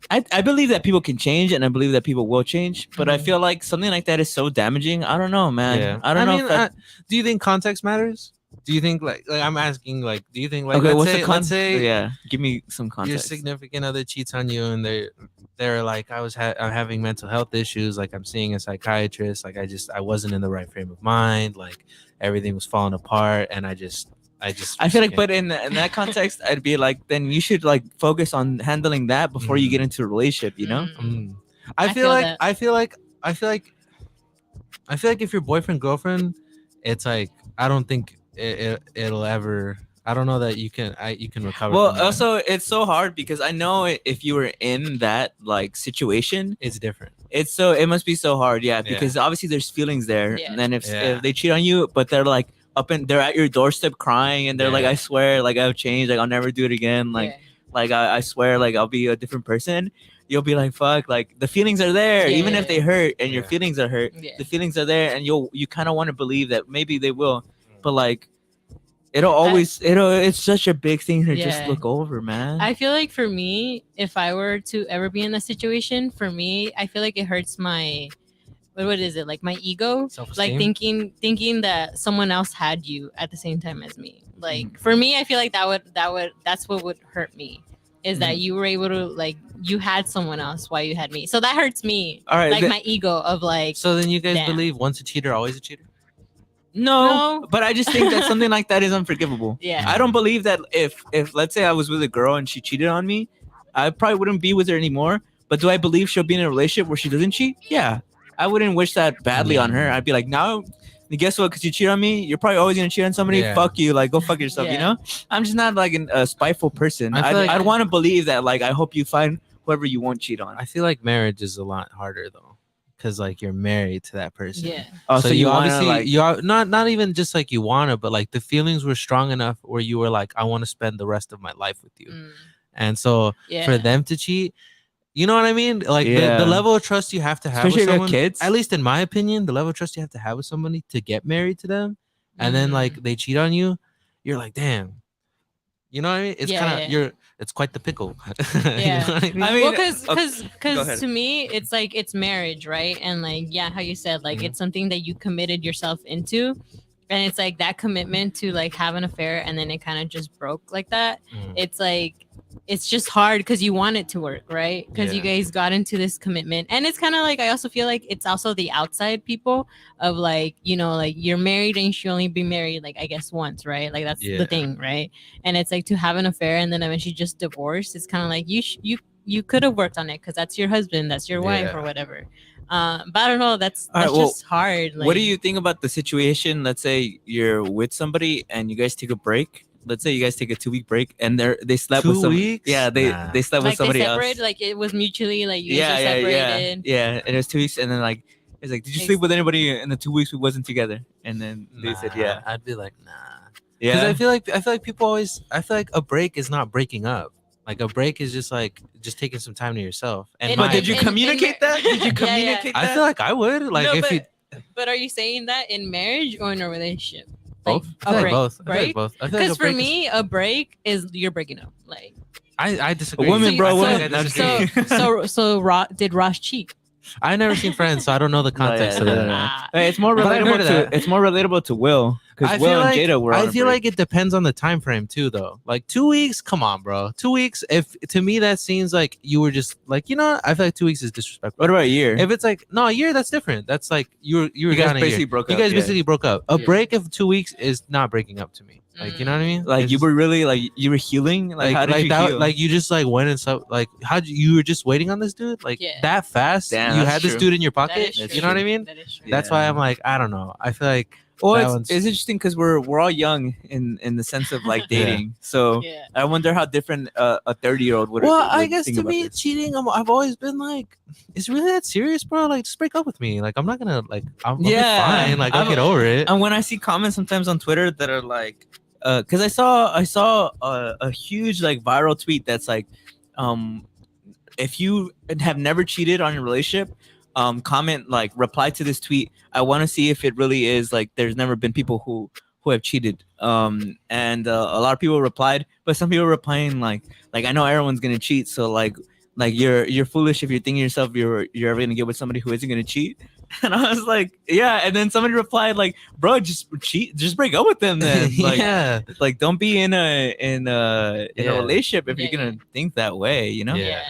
I believe that people can change and I believe that people will change, but I Mhm. feel like something like that is so damaging. I don't know, man. Yeah. I don't know. mean, if that, do you think context matters? Do you think like I'm asking like do you think like okay, let's what's say, the let's say Yeah, give me some your context. significant other cheats on you and they're like I'm having mental health issues, like I'm seeing a psychiatrist, like I wasn't in the right frame of mind, like everything was falling apart and I feel like, but in that context, I'd be like, then you should like focus on handling that before you get into a relationship. I feel like that. I feel like if you're boyfriend girlfriend, it's like I don't think it'll ever. I don't know that you can recover. Well, from that. also it's so hard because I know if you were in that like situation, it's different. It must be so hard, Yeah. because obviously there's feelings there, Yeah. and then if Yeah. they cheat on you, but they're like they're at your doorstep crying, and they're like, Yeah. I swear, like I've changed, like I'll never do it again, like Yeah. like I swear, like I'll be a different person. You'll be like, fuck, like the feelings are there, Yeah, even yeah, if they hurt, and your Yeah. feelings are hurt. Yeah. The feelings are there, and you kind of want to believe that maybe they will, but like. It's such a big thing to just Yeah. look over, man. I feel like for me, if I were to ever be in that situation, for me, I feel like it hurts my what is it, like my ego, Self-esteem? like thinking that someone else had you at the same time as me. Like Mm. for me, I feel like that's what would hurt me, is that you were able to, like, you had someone else while you had me, so that hurts me. All right, like my ego of like. So then you guys Damn. believe once a cheater, always a cheater? No, but I just think that something like that is unforgivable. Yeah. I don't believe that if let's say I was with a girl and she cheated on me, I probably wouldn't be with her anymore. But do I believe she'll be in a relationship where she doesn't cheat? Yeah. I wouldn't wish that badly on her. I'd be like, no, guess what? Because you cheat on me, you're probably always gonna cheat on somebody. Yeah. Fuck you, like go fuck yourself. You Yeah. know, I'm just not like a spiteful person. I feel like- I'd want to believe that. Like I hope you find whoever you won't cheat on. I feel like marriage is a lot harder though, because like you're married to that person. Yeah. Oh, so so you you wanna, obviously like- you are not even just like you wanna, but like the feelings were strong enough where you were like, I want to spend the rest of my life with you. Mm. And so Yeah. for them to cheat, you know what I mean? Like Yeah. the level of trust you have to have Especially with if you have someone, kids. at least in my opinion, the level of trust you have to have with somebody to get married to them, and then like they cheat on you, you're like, damn. You know what I mean? It's Yeah, kind of yeah. it's quite the pickle. Yeah. You know what I mean? I mean, well, okay, go because ahead. to me, it's like it's marriage, right? And like, yeah, how you said, like it's something that you committed yourself into, and it's like that commitment to like have an affair, and then it kind of just broke like that. It's like it's just hard because you want it to work, right? Because you Yeah. guys got into this commitment, and it's kind of like I also feel like it's also the outside people of like, you know, like you're married and you should only be married like I guess once, right? Like that's Yeah. the thing, right? And it's like to have an affair and then eventually just divorce. It's kind of like you could have worked on it because that's your husband, that's your wife, Yeah. or whatever. But I don't know. That's All right, well, just hard. Like, What do you think about the situation? Let's say you're with somebody and you guys take a break. Let's say you guys take a 2-week break and they slept 2 with somebody. weeks? Yeah, they Nah. slept with like they somebody else. separated, like it was mutually like you guys Yeah, are yeah, yeah, separated. yeah. And it was 2 weeks, and then like It's like, did you sleep with anybody in the 2 weeks we wasn't together? And then they said, yeah. I'd be like, nah. Yeah. Because I feel like people always. I feel like a break is not breaking up. Like a break is just like taking some time to yourself. And But did you communicate that? Did you communicate that? I feel like I would. Like No, if but, you but are you saying that in marriage or in a relationship? both. I feel like both. I feel like both. I feel like Because a for break me, a break is you're breaking up. Like I disagree. Women, bro. I Women. disagree. Did Ross cheat? I never seen Friends, so I don't know the context of that. Hey, it's more But I've heard relatable of to that. it's more relatable to Will I because Will feel and like Jada were. On I a feel break. like it depends on the time frame too, though. Like 2 weeks, come on, bro. 2 weeks. If to me that seems like you were just like, you know what? I feel like 2 weeks is disrespectful. What about a year? If it's like a year, that's different. That's like you were You guys gone a basically year. broke You up, guys yeah. basically broke up. A break of 2 weeks is not breaking up to me. Like you know what I mean? Like It's you just- were really like you were healing. Like how did you that, heal? like you just like went and stuff like you were just waiting on this dude like that fast. Damn, you that's had this true. dude in your That pocket. is You know what I true. mean? That's why I'm like I don't know. I feel like Well, that it's one's- interesting because we're all young in the sense of like Yeah. dating. So I wonder how different a 30-year-old would. Well, I would guess think to about me, this. cheating. I've always been like, it's really that serious, bro? Like, just break up with me. Like, I'm not gonna like. I'll be fine. Like, I'll get over it. And when I see comments sometimes on Twitter that are like, because I saw a huge like viral tweet that's like, if you have never cheated on your relationship, comment like reply to this tweet. I want to see if it really is like there's never been people who have cheated. And a lot of people replied, but some people were replying like I know everyone's gonna cheat, so like you're foolish if you're thinking yourself you're ever gonna get with somebody who isn't gonna cheat. And I was like, yeah. And then somebody replied like, bro, just break up with them then. Like, Yeah. like don't be in a Yeah. relationship if you're gonna think that way, you know? Yeah.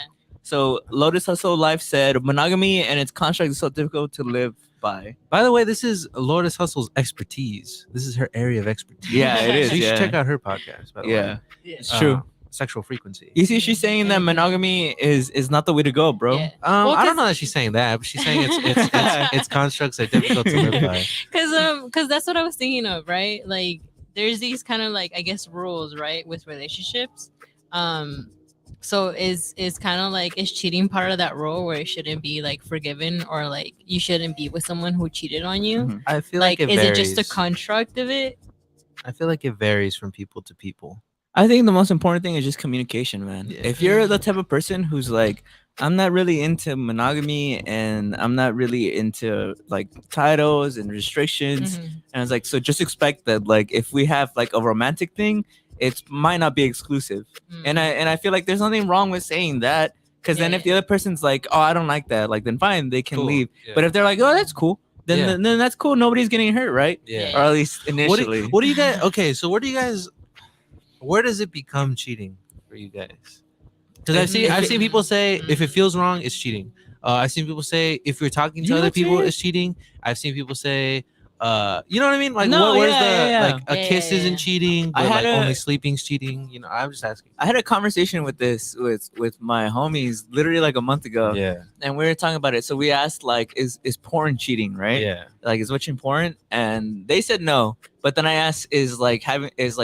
So Lotus Hustle Life said monogamy and its construct is so difficult to live by. By the way, this is Lotus Hustle's expertise. This is her area of expertise. Yeah, it is, So you should yeah. check out her podcast. By the Yeah. way. It's true. Sexual frequency. You see, she's saying that monogamy is not the way to go, bro. I don't know that she's saying that, but she's saying it's constructs are difficult to live by. Because that's what I was thinking of, right? Like there's these kind of like I guess rules, right, with relationships. So is kind of like is cheating part of that rule where it shouldn't be like forgiven or like you shouldn't be with someone who cheated on you? I feel like it is varies. it just a construct of it? I feel like it varies from people to people. I think the most important thing is just communication, man. If you're the type of person who's like, I'm not really into monogamy and I'm not really into like titles and restrictions, and it's like, so just expect that like if we have like a romantic thing, it might not be exclusive. And I feel like there's nothing wrong with saying that because then if the other person's like, oh, I don't like that, like then fine, they can leave. Yeah. But if they're like, oh, that's cool, then then that's cool. Nobody's getting hurt, right? Yeah. Or at least initially. What do you guys? Okay, so where does it become cheating for you guys? Because I've seen people say if it feels wrong, it's cheating. I've seen people say if you're talking to You other know, people, Jay? it's cheating. I've seen people say, you know what I mean? Like, No, where's yeah. like a kiss isn't cheating, I but had like a- only sleeping's cheating. You know, I'm just asking. I had a conversation with this with my homies literally like a month ago. Yeah. And we were talking about it. So we asked like, is porn cheating, right? Yeah. Like is watching porn? And they said no. But then I asked, is like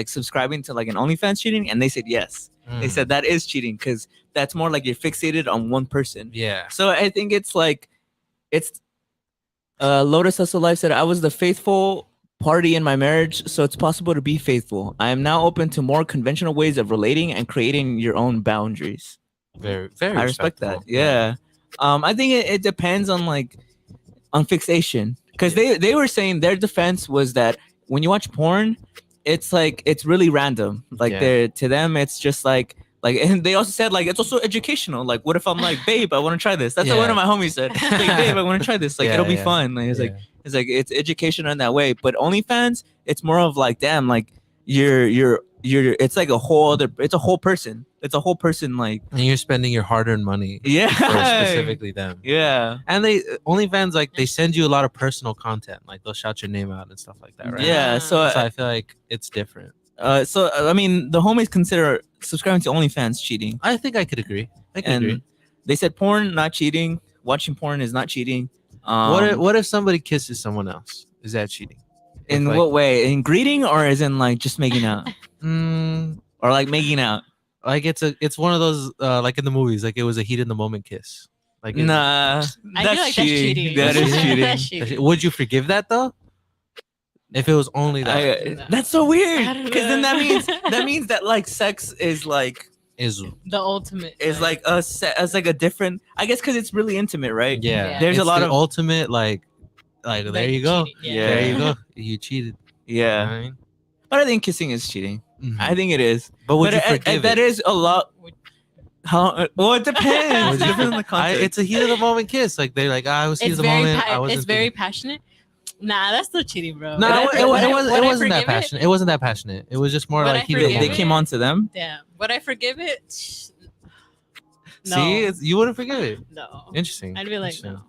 subscribing to like an OnlyFans cheating? And they said yes. They said that is cheating because that's more like you're fixated on one person. Yeah. So I think it's like it's Lotus Hustle Life said, I was the faithful party in my marriage, so it's possible to be faithful. I am now open to more conventional ways of relating and creating your own boundaries. Very, very. I respect that. respectful. Yeah. I think it depends on like on fixation. Because they were saying their defense was that when you watch porn, it's like it's really random. Like Yeah. they're to them, it's just like and they also said like it's also educational. Like, what if I'm like, babe, I want to try this? That's what one of my homies said. Like, babe, I want to try this. Like, Yeah, it'll be yeah. fun. Like, it's like it's educational in that way. But OnlyFans, it's more of like, damn, like you're it's like a whole person. It's a whole person like And you're spending your hard-earned money. Yeah. For specifically them. Yeah. And they OnlyFans like they send you a lot of personal content. Like they'll shout your name out and stuff like that, right? Yeah, so I feel like it's different. So I mean, the homies consider subscribing to OnlyFans cheating. I think I could agree. I could And agree. they said porn not cheating. Watching porn is not cheating. What if somebody kisses someone else? Is that cheating? In like- what way? In greeting or as in like just making out? Or like making out? Like it's one of those like in the movies, like it was a heat in the moment kiss. Like, I Nah, feel that's like cheating. that's That is cheating. cheating. That's cheating. would you forgive that though? If it was only that, That's so weird. I don't Because then know. that means that like sex is like is The ultimate. like as like a different. I guess because it's really intimate, right? yeah. There's a it's lot the of ultimate there you go. cheating, yeah. There you go. You cheated. You know Yeah. what I mean? But I think kissing is cheating. Mhm. I think it is. But would you I- forgive that it? is a lot. How? Well, it depends. Would It you depends on the I, context. it's a heat of the moment kiss. Like they're like, I was heat of It's the very, moment. I wasn't it's very thinking- passionate. Nah, that's still cheating, bro. No, Would I- it would I- wasn't. would It I wasn't that forgive it? passionate. It wasn't that passionate. It was just more Would like I heat of the forgive they moment. came on to them. Damn. Would I forgive it? No. See, you wouldn't forgive it. No. Interesting. I'd be like, Interesting. no.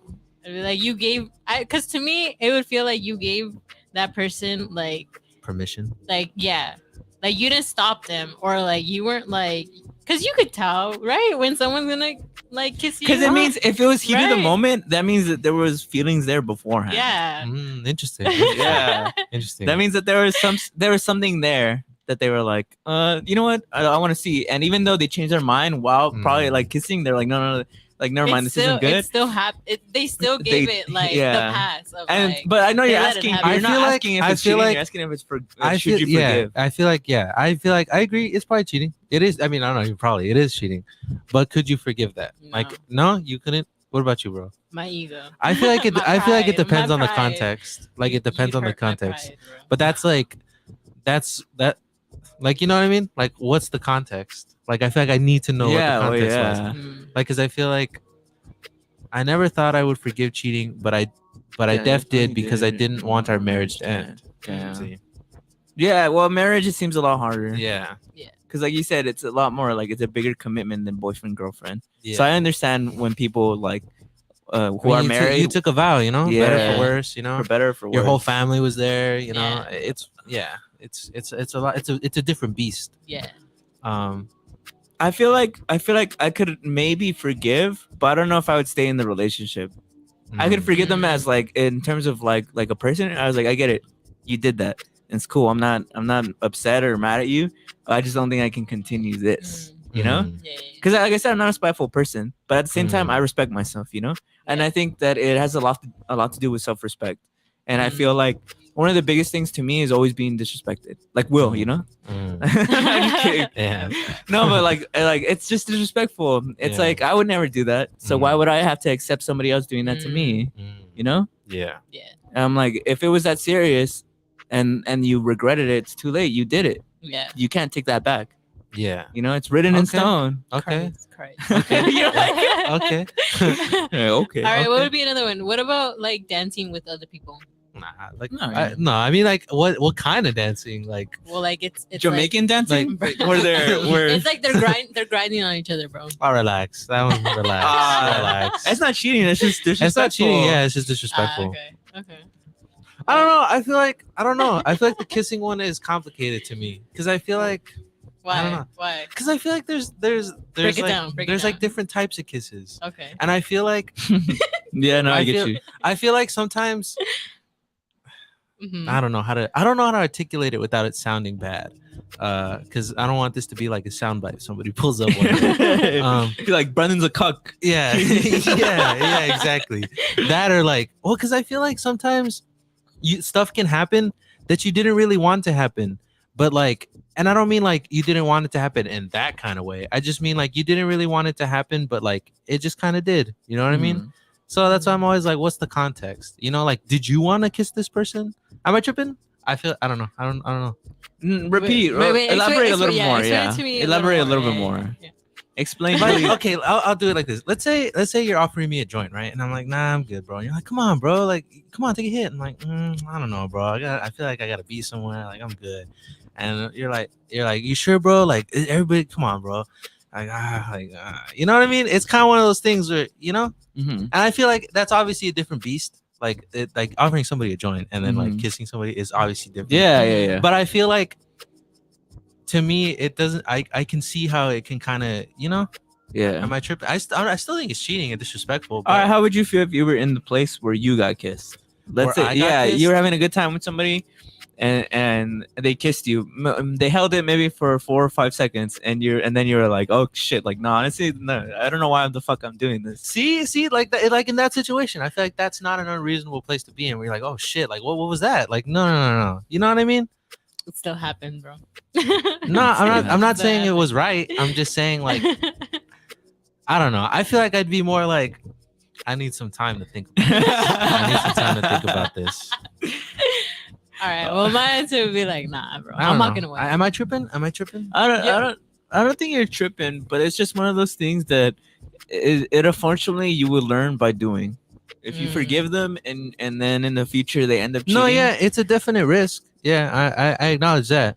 I'd be like, you gave. Because to me, it would feel like you gave that person Permission. yeah, like you didn't stop them, or like you weren't like, because you could tell, right, when someone's gonna like kiss you. Because it means if it was heat of the Right. moment, that means that there was feelings there beforehand. Yeah. Interesting. Yeah. Interesting. That means that there was something there that they were like, you know what? I want to see. And even though they changed their mind while probably like kissing, they're like, no, like never mind, this isn't good. It still happened. They still gave it like the pass of And like, but I know they you're let it asking. happen. You're not like- asking if I it's feel cheating. like- You're asking if it's for. I Should feel, you yeah, forgive? I feel like I agree. It's probably cheating. It is. I mean, I don't know. Probably it is cheating. But could you forgive that? Like, no, you couldn't. What about you, bro? My ego. I feel like it. My I feel like it pride, depends my on the pride. context. Like it depends You on the hurt my context. pride, bro. But that's that. Like, you know what I mean? Like, what's the context? Like, I feel like I need to know what the context was. Like, because I feel like I never thought I would forgive cheating, but I def did because I didn't want our marriage to end. Yeah. See? Yeah. Well, marriage it seems a lot harder. Yeah. Because like you said, it's a lot more like it's a bigger commitment than boyfriend girlfriend. Yeah. So I understand when people like who I are mean, married. you took a vow, you know, better for worse, you know, for better or for worse. Your whole family was there, you know. Yeah. It's a lot. It's a different beast. Yeah. I feel like I could maybe forgive, but I don't know if I would stay in the relationship. I could forgive them as like in terms of like a person. I was like, I get it, you did that. It's cool. I'm not upset or mad at you. I just don't think I can continue this. You know, because like I said, I'm not a spiteful person, but at the same time, I respect myself. You know, and I think that it has a lot to do with self-respect. And I feel like one of the biggest things to me is always being disrespected, like Will. You know, I'm just kidding. Yeah. No, but like it's just disrespectful. It's like I would never do that. So why would I have to accept somebody else doing that to me? You know? Yeah. And I'm like, if it was that serious, and you regretted it, it's too late. You did it. Yeah. You can't take that back. Yeah. You know, it's written in Okay. stone. Okay. Okay. You're like, Okay. yeah, okay. All right. What would be another one? What about like dancing with other people? Nah, like No, I mean, like what kind of dancing? Like Well, like it's Jamaican dancing, where It's like they're grinding on each other, bro. oh, relax. That one, relax. Relax. It's not cheating. It's just disrespectful. It's not cheating. Yeah, it's just disrespectful. Okay. I don't know. I feel like the kissing one is complicated to me because I feel like Why? I don't know. Why? Because I feel like there's Break it like, down, break it there's down. like different types of kisses. Okay. And I feel like Yeah, no, I get feel, you. I feel like sometimes Mhm. I don't know how to articulate it without it sounding bad. Because I don't want this to be like a soundbite if somebody pulls up one. You're like Brendan's a cuck. Yeah. yeah, exactly. That or like, well, because I feel like sometimes stuff can happen that you didn't really want to happen, but like, and I don't mean like you didn't want it to happen in that kind of way. I just mean like you didn't really want it to happen, but like it just kind of did. You know what I mean? So that's why I'm always like, what's the context? You know, like, did you want to kiss this person? Am I tripping? I don't know. I don't know. Repeat. Wait, Elaborate a little explain- more. explain Yeah. it to me Elaborate a little little bit more, more. yeah. Explain. Like, please. okay, I'll do it like this. Let's say you're offering me a joint, right? And I'm like, nah, I'm good, bro. And you're like, come on, bro. Like, come on, take a hit. I'm like, I don't know, bro. I feel like I gotta be somewhere. Like, I'm good. And you're like, you sure, bro? Like, everybody, come on, bro. You know what I mean? It's kind of one of those things where, you know. And I feel like that's obviously a different beast. Like, like offering somebody a joint and then like kissing somebody is obviously different. Yeah. But I feel like, to me, it doesn't. I can see how it can kind of, you know. Yeah. Am I tripping? I still think it's cheating and disrespectful. But All right. How would you feel if you were in the place where you got kissed? Let's Where say, I got kissed? you were having a good time with somebody, and they kissed you. They held it maybe for 4 or 5 seconds, and then you're like, oh shit, like no, honestly, no, I don't know why the fuck I'm doing this. See, like that, like in that situation, I feel like that's not an unreasonable place to be in. Where you're like, oh shit, like what was that? Like no. You know what I mean? It still happened, bro. No, I'm not saying it was right. I'm just saying like I don't know. I feel like I'd be more like I need some time to think about this. I need some time to think about this. All right. Well, my answer would be like, nah, bro. I I'm don't walking know. away. Am I tripping? I don't think you're tripping, but it's just one of those things that it unfortunately you will learn by doing. If you forgive them and then in the future they end up cheating. No, yeah, it's a definite risk. Yeah, I acknowledge that.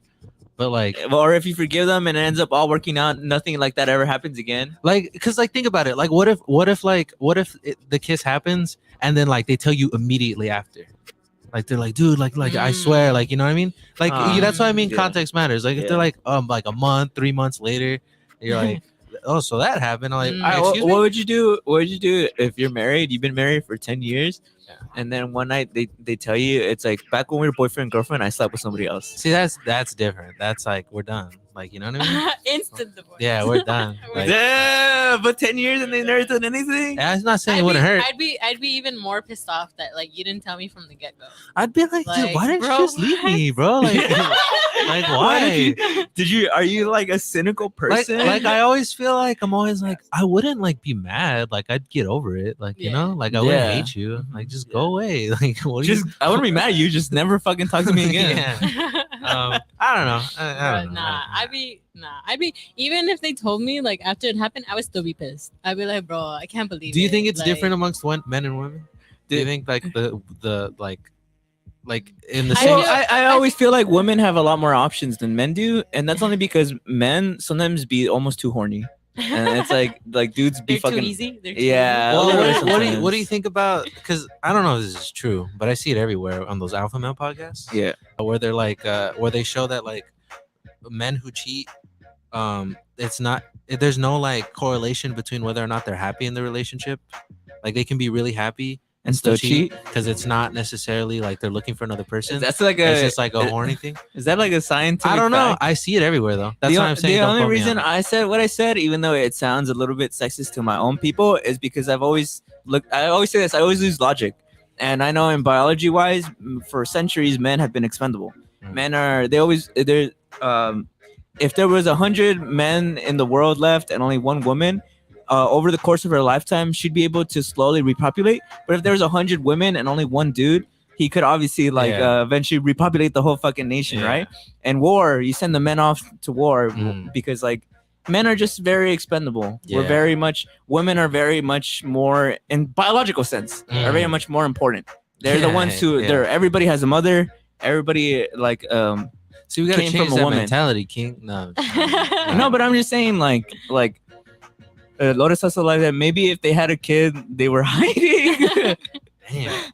But like, or if you forgive them and it ends up all working out, nothing like that ever happens again. Like, cause like think about it. Like, what if the kiss happens and then like they tell you immediately after, like they're like, dude, like I swear, like you know what I mean? Like that's what I mean. Yeah. Context matters. Like if they're like a month, 3 months later, you're like, oh, so that happened. I'm like, excuse me? What would you do? What would you do if you're married? You've been married for 10 years, and then one night they tell you it's like back when we were boyfriend and girlfriend, I slept with somebody else. See, that's different. That's like we're done. Like you know what I mean? Instant divorce. Yeah, we're done. Like, Yeah, but 10 years and they never done anything. I'm not saying it wouldn't hurt. I'd be even more pissed off that like you didn't tell me from the get go. I'd be like, dude, why didn't you just leave me, bro? Like, like why? Are you like a cynical person? Like I always feel like I'm always like I wouldn't like be mad. Like I'd get over it. Like you know, like I wouldn't Yeah. hate you. Like just go away. Like what do just you? I wouldn't be mad at you. Just never fucking talk to me again. I don't know. I don't know. I'd be even if they told me like after it happened, I would still be pissed. I'd be like, bro, I can't believe. Do you it. think it's Like, different amongst men and women? Do you think like the like in the same? Well, I always feel like women have a lot more options than men do, and that's only because men sometimes be almost too horny, and it's like dudes be They're fucking too easy. They're too yeah. Well, easy. what do you think about? Because I don't know if this is true, but I see it everywhere on those alpha male podcasts. Yeah, where they're like, where they show that like men who cheat, it's not. There's no like correlation between whether or not they're happy in the relationship. Like they can be really happy and still cheat because it's not necessarily like they're looking for another person. That's like it's just like a horny thing. Is that like a scientific? I don't know. fact? I see it everywhere though. That's the, what I'm saying. The Don't only quote me reason on it. I said what I said, even though it sounds a little bit sexist to my own people, is because I've always I always say this. I always use logic, and I know in biology wise, for centuries, men have been expendable. Men are they're if there was 100 men in the world left and only one woman, over the course of her lifetime, she'd be able to slowly repopulate. But if there was 100 women and only one dude, he could obviously eventually repopulate the whole fucking nation, right? And war, you send the men off to war because like men are just very expendable. Women are very much more in biological sense, are very much more important. They're the ones who everybody has a mother. Everybody like so we gotta came change from a that woman. mentality, King. No, no, but I'm just saying like Lotus also like that. Maybe if they had a kid, they were hiding. Damn.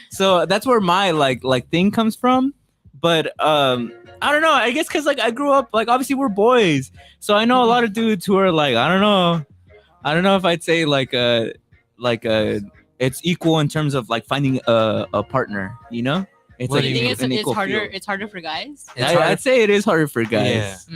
So that's where my like thing comes from. But I don't know. I guess because like I grew up like obviously we're boys, so I know a lot of dudes who are like I don't know if I'd say like it's equal in terms of like finding a partner. You know. It's What like do you think an it's equal harder? field. It's harder for guys. I'd say it is harder for guys.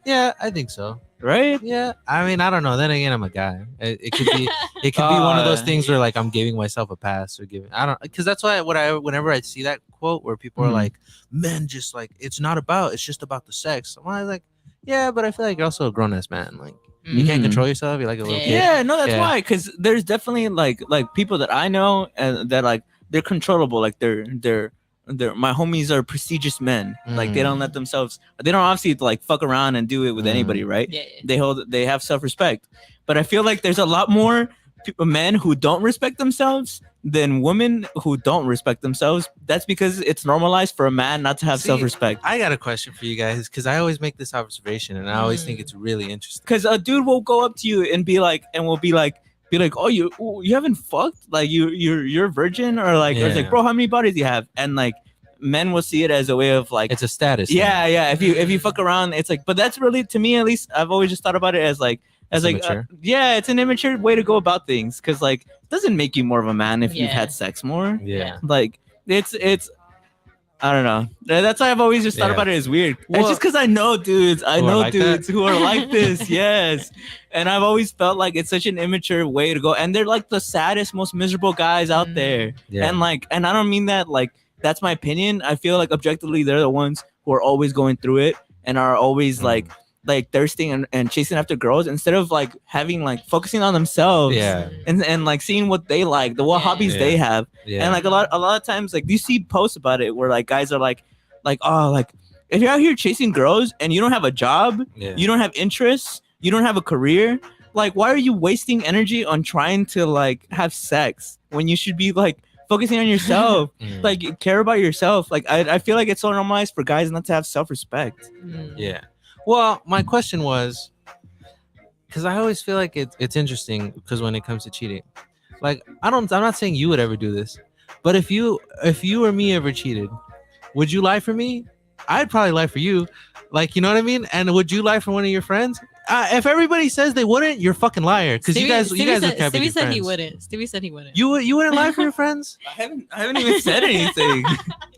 Yeah, I think so. Right? Yeah. I mean, I don't know. Then again, I'm a guy. It could be. It could be one of those things where like I'm giving myself a pass or giving. I don't because that's why whenever I see that quote where people are like, men just like it's not about. It's just about the sex. I'm like, yeah, but I feel like you're also a grown ass man. Like you can't control yourself. You're like a little kid. Yeah, no, that's why. Because there's definitely like people that I know and that like they're controllable. Like they're my homies are prestigious men. Like they don't let themselves. They don't obviously like fuck around and do it with anybody, right? They have self-respect. But I feel like there's a lot more men who don't respect themselves than women who don't respect themselves. That's because it's normalized for a man not to have self-respect. I got a question for you guys because I always make this observation and I always think it's really interesting. Because a dude will go up to you and be like, oh, you haven't fucked? Like you're a virgin? Or like, or it's like, bro, how many bodies do you have? And like men will see it as a way of like it's a status. Yeah. If you fuck around, it's like, but that's really, to me at least, I've always just thought about it as like immature. It's an immature way to go about things. Cause like it doesn't make you more of a man if you've had sex more. Yeah. Like it's I don't know. That's why I've always just thought Yeah. about it as weird. Well, it's just because I know dudes. I who are know like dudes that? who are like this. Yes. And I've always felt like it's such an immature way to go. And they're like the saddest, most miserable guys out there. Yeah. And I don't mean that like that's my opinion. I feel like objectively they're the ones who are always going through it and are always like thirsting and chasing after girls instead of like having like focusing on themselves. Yeah. And like seeing what they like, what hobbies Yeah. they have. Yeah. And like a lot of times, like you see posts about it where like guys are like, oh, like if you're out here chasing girls and you don't have a job, you don't have interests, you don't have a career, like why are you wasting energy on trying to like have sex when you should be like focusing on yourself? Like care about yourself. Like I feel like it's so normalized for guys not to have self-respect. Yeah. Well, my question was, because I always feel like it's interesting because when it comes to cheating, like I'm not saying you would ever do this, but if you or me ever cheated, would you lie for me? I'd probably lie for you. Like, you know what I mean? And would you lie for one of your friends? If everybody says they wouldn't, you're a fucking liar. Because you guys Stevie can't be said friends. he wouldn't. Stevie said he wouldn't. You wouldn't lie for your friends? I haven't even said anything.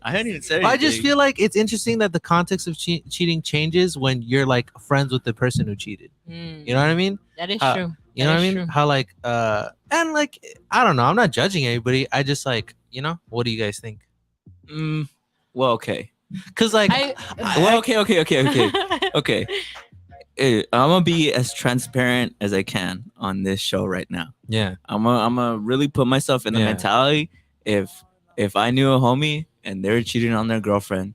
I haven't even said anything. I just feel like it's interesting that the context of cheating changes when you're like friends with the person who cheated. You know what I mean? That is true. You know what I mean? How like and like I don't know. I'm not judging anybody. I just like, you know, what do you guys think? Well, okay. Cause like okay. I'm gonna be as transparent as I can on this show right now. Yeah. I'm gonna really put myself in the mentality. If I knew a homie and they were cheating on their girlfriend,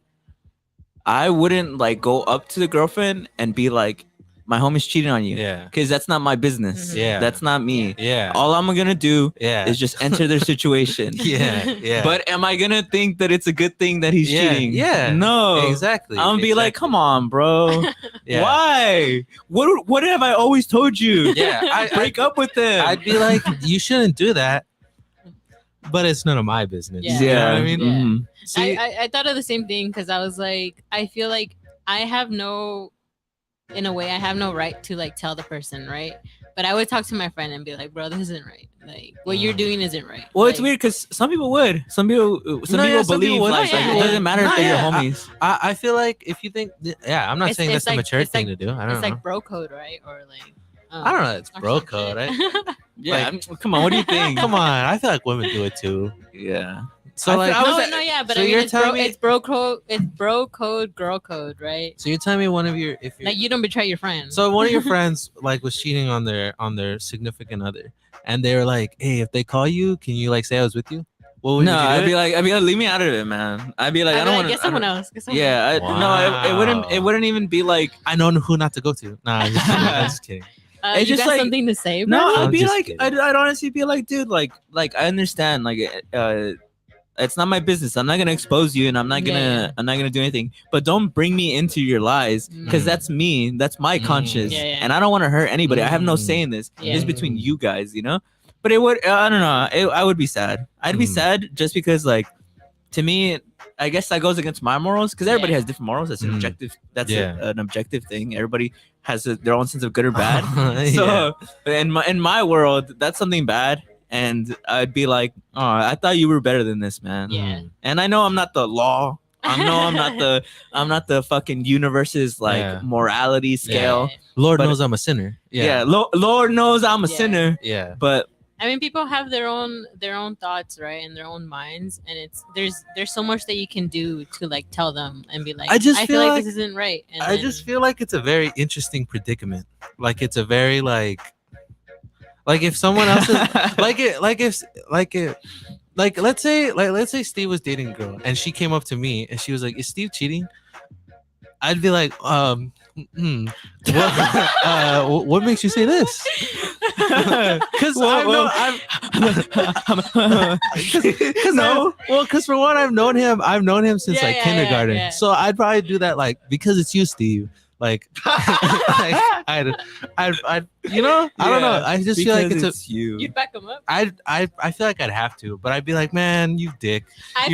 I wouldn't like go up to the girlfriend and be like, my homie's cheating on you. Yeah. Because that's not my business. Yeah. That's not me. Yeah. All I'm gonna do Yeah. is just enter their situation. Yeah. But am I gonna think that it's a good thing that he's cheating? Yeah. No. Exactly. I'm gonna be like, come on, bro. Yeah. Why? What have I always told you? Yeah. Break up with them. I'd be like, you shouldn't do that. But it's none of my business. Yeah. You know what I mean? Mhm. See, I thought of the same thing because I was like, I feel like I have no right to like tell the person, right? But I would talk to my friend and be like, bro, this isn't right. Like what you're doing isn't right. Well, it's weird because some people would. Some people believe would. like, it doesn't matter if they're your homies. I feel like if you think, I'm not saying that's the mature thing to do. I don't It's know. like bro code, right? Or like I don't know. It's bro code, right? Yeah. Like, come on. What do you think? Come on. I feel like women do it too. Yeah. So like, but so I mean, you're it's telling me, bro code, girl code, right? so you're telling me one of your if you're Like you don't betray your friend. so one of your friends like was cheating on their significant other, and they were like, hey, if they call you, can you like say I was with you? What would No, you do? I'd be like, leave me out of it, man. I'd be like, I don't want to get someone else. Yeah, it wouldn't even be like I know who not to go to. Nah, I'm just kidding. I'm just kidding. It's you just got like something to say, bro? No, I'm I'd be just like, kidding. I'd honestly be like, dude, like I understand, like, it's not my business. I'm not gonna expose you, and I'm not gonna do anything. But don't bring me into your lies, because that's me. That's my conscience, and I don't want to hurt anybody. I have no say in this. It's between you guys, you know. But it would, I don't know. I would be sad. I'd be sad just because, like, to me, I guess that goes against my morals, because everybody has different morals. That's an objective. That's an objective thing. Everybody has their own sense of good or bad. So in my world, that's something bad. And I'd be like, oh, I thought you were better than this, man. Yeah. And I know I'm not the law. I know I'm not the fucking universe's like morality scale. Lord knows I'm a sinner. Lord knows I'm a sinner. Yeah. But I mean, people have their own thoughts, right, and their own minds, and there's so much that you can do to like tell them and be like, I feel like this isn't right. And I just feel like it's a very interesting predicament. Like it's a very like if someone else is let's say Steve was dating a girl and she came up to me and she was like, is Steve cheating? I'd be like, what makes you say this? Because for one, I've known him since like kindergarten. yeah. So I'd probably do that like, because it's you, Steve. Like, I'd you know, I don't know. I just feel like it's you. You'd back them up. I feel like I'd have to, but I'd be like, man, you dick. I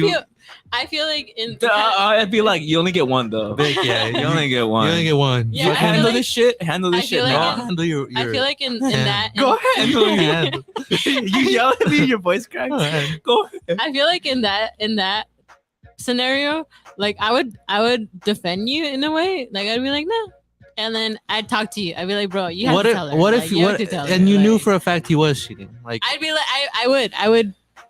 feel like I'd be like, you only get one though. Yeah, you only get one. You only get one. Yeah, I feel handle like- this shit. Handle this I shit. feel like No. Handle your I feel like in that. Go ahead. You yell at me, your voice cracks. Go ahead. I feel like in that scenario, like I would defend you in a way. Like I'd be like, no. And then I'd talk to you. I'd be like, bro, you have What to if tell her. what Like, if you have what to tell her. and you knew Like, for a fact he was cheating? Like I'd be like, I would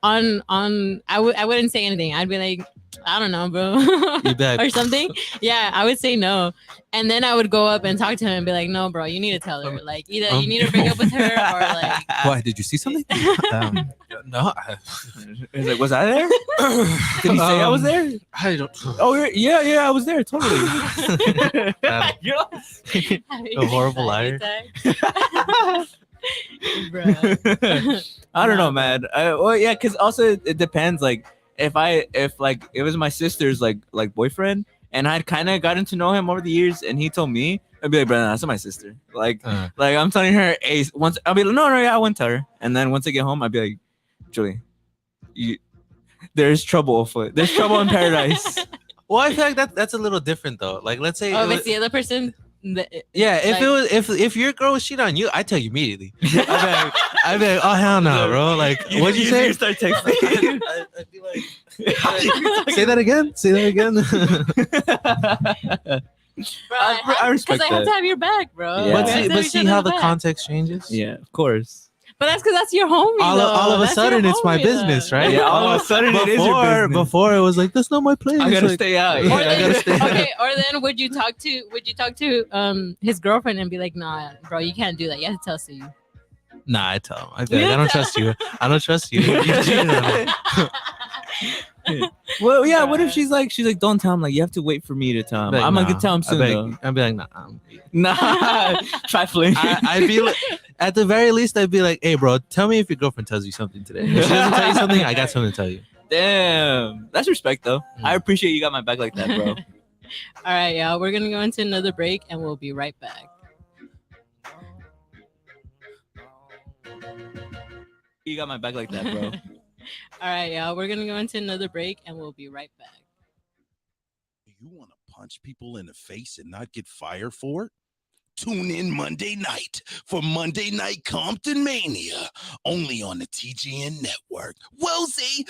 I wouldn't say anything. I'd be like, I don't know, bro, You bet. or something. Yeah, I would say no, and then I would go up and talk to him and be like, no, bro, you need to tell her. Like either you need to break up with her or like. Why did you see something? no. He's like, was I there? Did he say I was there? I don't. Oh yeah, I was there totally. A horrible liar. I don't know, man. Well, yeah, because also it depends. Like, if like it was my sister's like boyfriend, and I'd kind of gotten to know him over the years, and he told me, I'd be like, bro, that's not my sister. Like I'm telling her, hey, once I'll be like, no, yeah, I won't tell her. And then once I get home, I'd be like, Julie, there's trouble afoot. There's trouble in paradise. Well, I feel like that's a little different though. Like, let's say, Oh, if it's the other person. Yeah, if your girl was cheat on you, I tell you immediately. I'd be like, oh hell no, bro. Like, what'd you say? You start texting. I'd be like, say that again. Say that again. Bro, I respect because I have that. to have your back, bro. Yeah. But see how the context changes. Yeah, of course. But that's because that's your homie. All of a That's sudden, your it's my homie, business, though. right? Yeah, all of a sudden it is your business. Before it was like, that's not my place. I gotta Like, stay out. Yeah, Or I then, gotta stay out. okay, or then would you talk to his girlfriend and be like, nah, bro, you can't do that. You have to tell Sue. Nah, I tell him. I'd be like, I don't trust you. I don't trust you. You cheated on me. Well, yeah. What if she's like, don't tell him. Like, you have to wait for me to tell him. Like, I'm nah. gonna tell him soon. I'd be like, nah. Nah, trifling. I'd be like, at the very least, I'd be like, hey, bro, tell me if your girlfriend tells you something today. If she doesn't tell you something, I got something to tell you. Damn, that's respect though. I appreciate you got my back like that, bro. All right, y'all. We're gonna go into another break and we'll be right back. You got my back like that, bro. All right, y'all. We're gonna go into another break and we'll be right back. You want to punch people in the face and not get fired for it? Tune in Monday night for Monday Night Compton Mania, only on the TGN network. Wellesley.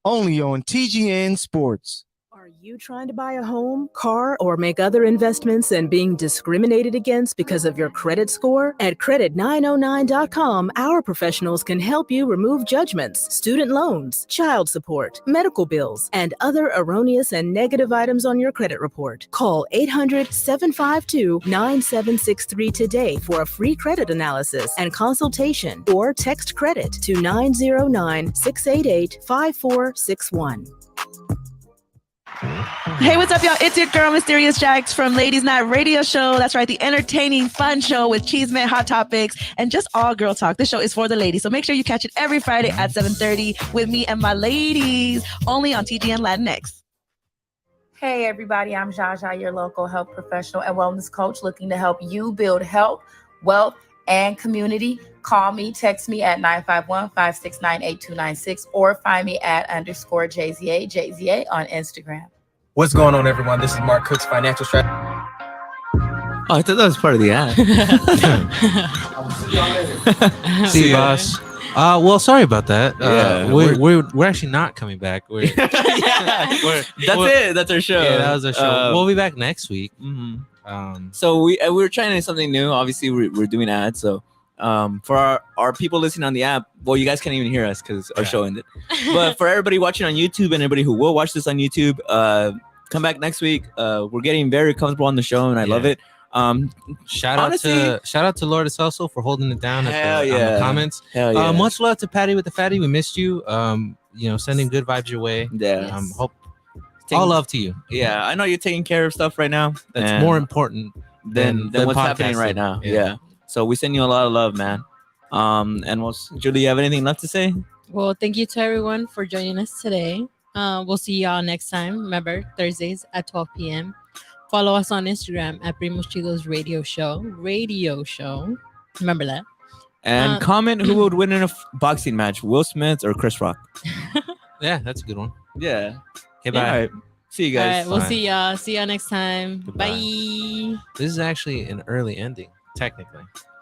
Only on TGN Sports. Are you trying to buy a home, car, or make other investments and being discriminated against because of your credit score? At credit909.com, our professionals can help you remove judgments, student loans, child support, medical bills, and other erroneous and negative items on your credit report. Call 800-752-9763 today for a free credit analysis and consultation, or text credit to 909-688-5461. Hey, what's up, y'all? It's your girl, Mysterious Jax from Ladies Night Radio Show. That's right, the entertaining, fun show with cheeseman, hot topics, and just all girl talk. This show is for the ladies, so make sure you catch it every Friday at 7:30 with me and my ladies, only on TGN Latinx. Hey, everybody, I'm Jaja, your local health professional and wellness coach, looking to help you build health, wealth, and community. Call me, text me at 951-569-8296, or find me at _JZA on Instagram. What's going on, everyone? This is Mark Cook's financial strategy. Oh, I thought that was part of the ad. See you, boss. Well, sorry about that. Yeah, we're actually not coming back. That's it. That's our show. Yeah, that was our show. We'll be back next week. So we're trying something new. Obviously, we're doing ads. So for our people listening on the app, well, you guys can't even hear us because our show ended. But for everybody watching on YouTube and everybody who will watch this on YouTube, come back next week. We're getting very comfortable on the show, and I love it. Shout out to Lourdes also for holding it down on the comments. Hell yeah. Much love to Patty with the Fatty. We missed you. Sending good vibes your way. Yeah. Hope all love to you. Yeah, I know you're taking care of stuff right now. That's more important than what's happening right now. Yeah. So we send you a lot of love, man. And Julie, you have anything left to say? Well, thank you to everyone for joining us today. We'll see y'all next time. Remember, Thursdays at 12 p.m. Follow us on Instagram at Primos Chidos Radio Show. Remember that. And comment who would win in a boxing match, Will Smith or Chris Rock. Yeah, that's a good one. Yeah. Okay, bye. All right. See you guys. All right, we'll see y'all. See y'all next time. Goodbye. Bye. This is actually an early ending, technically.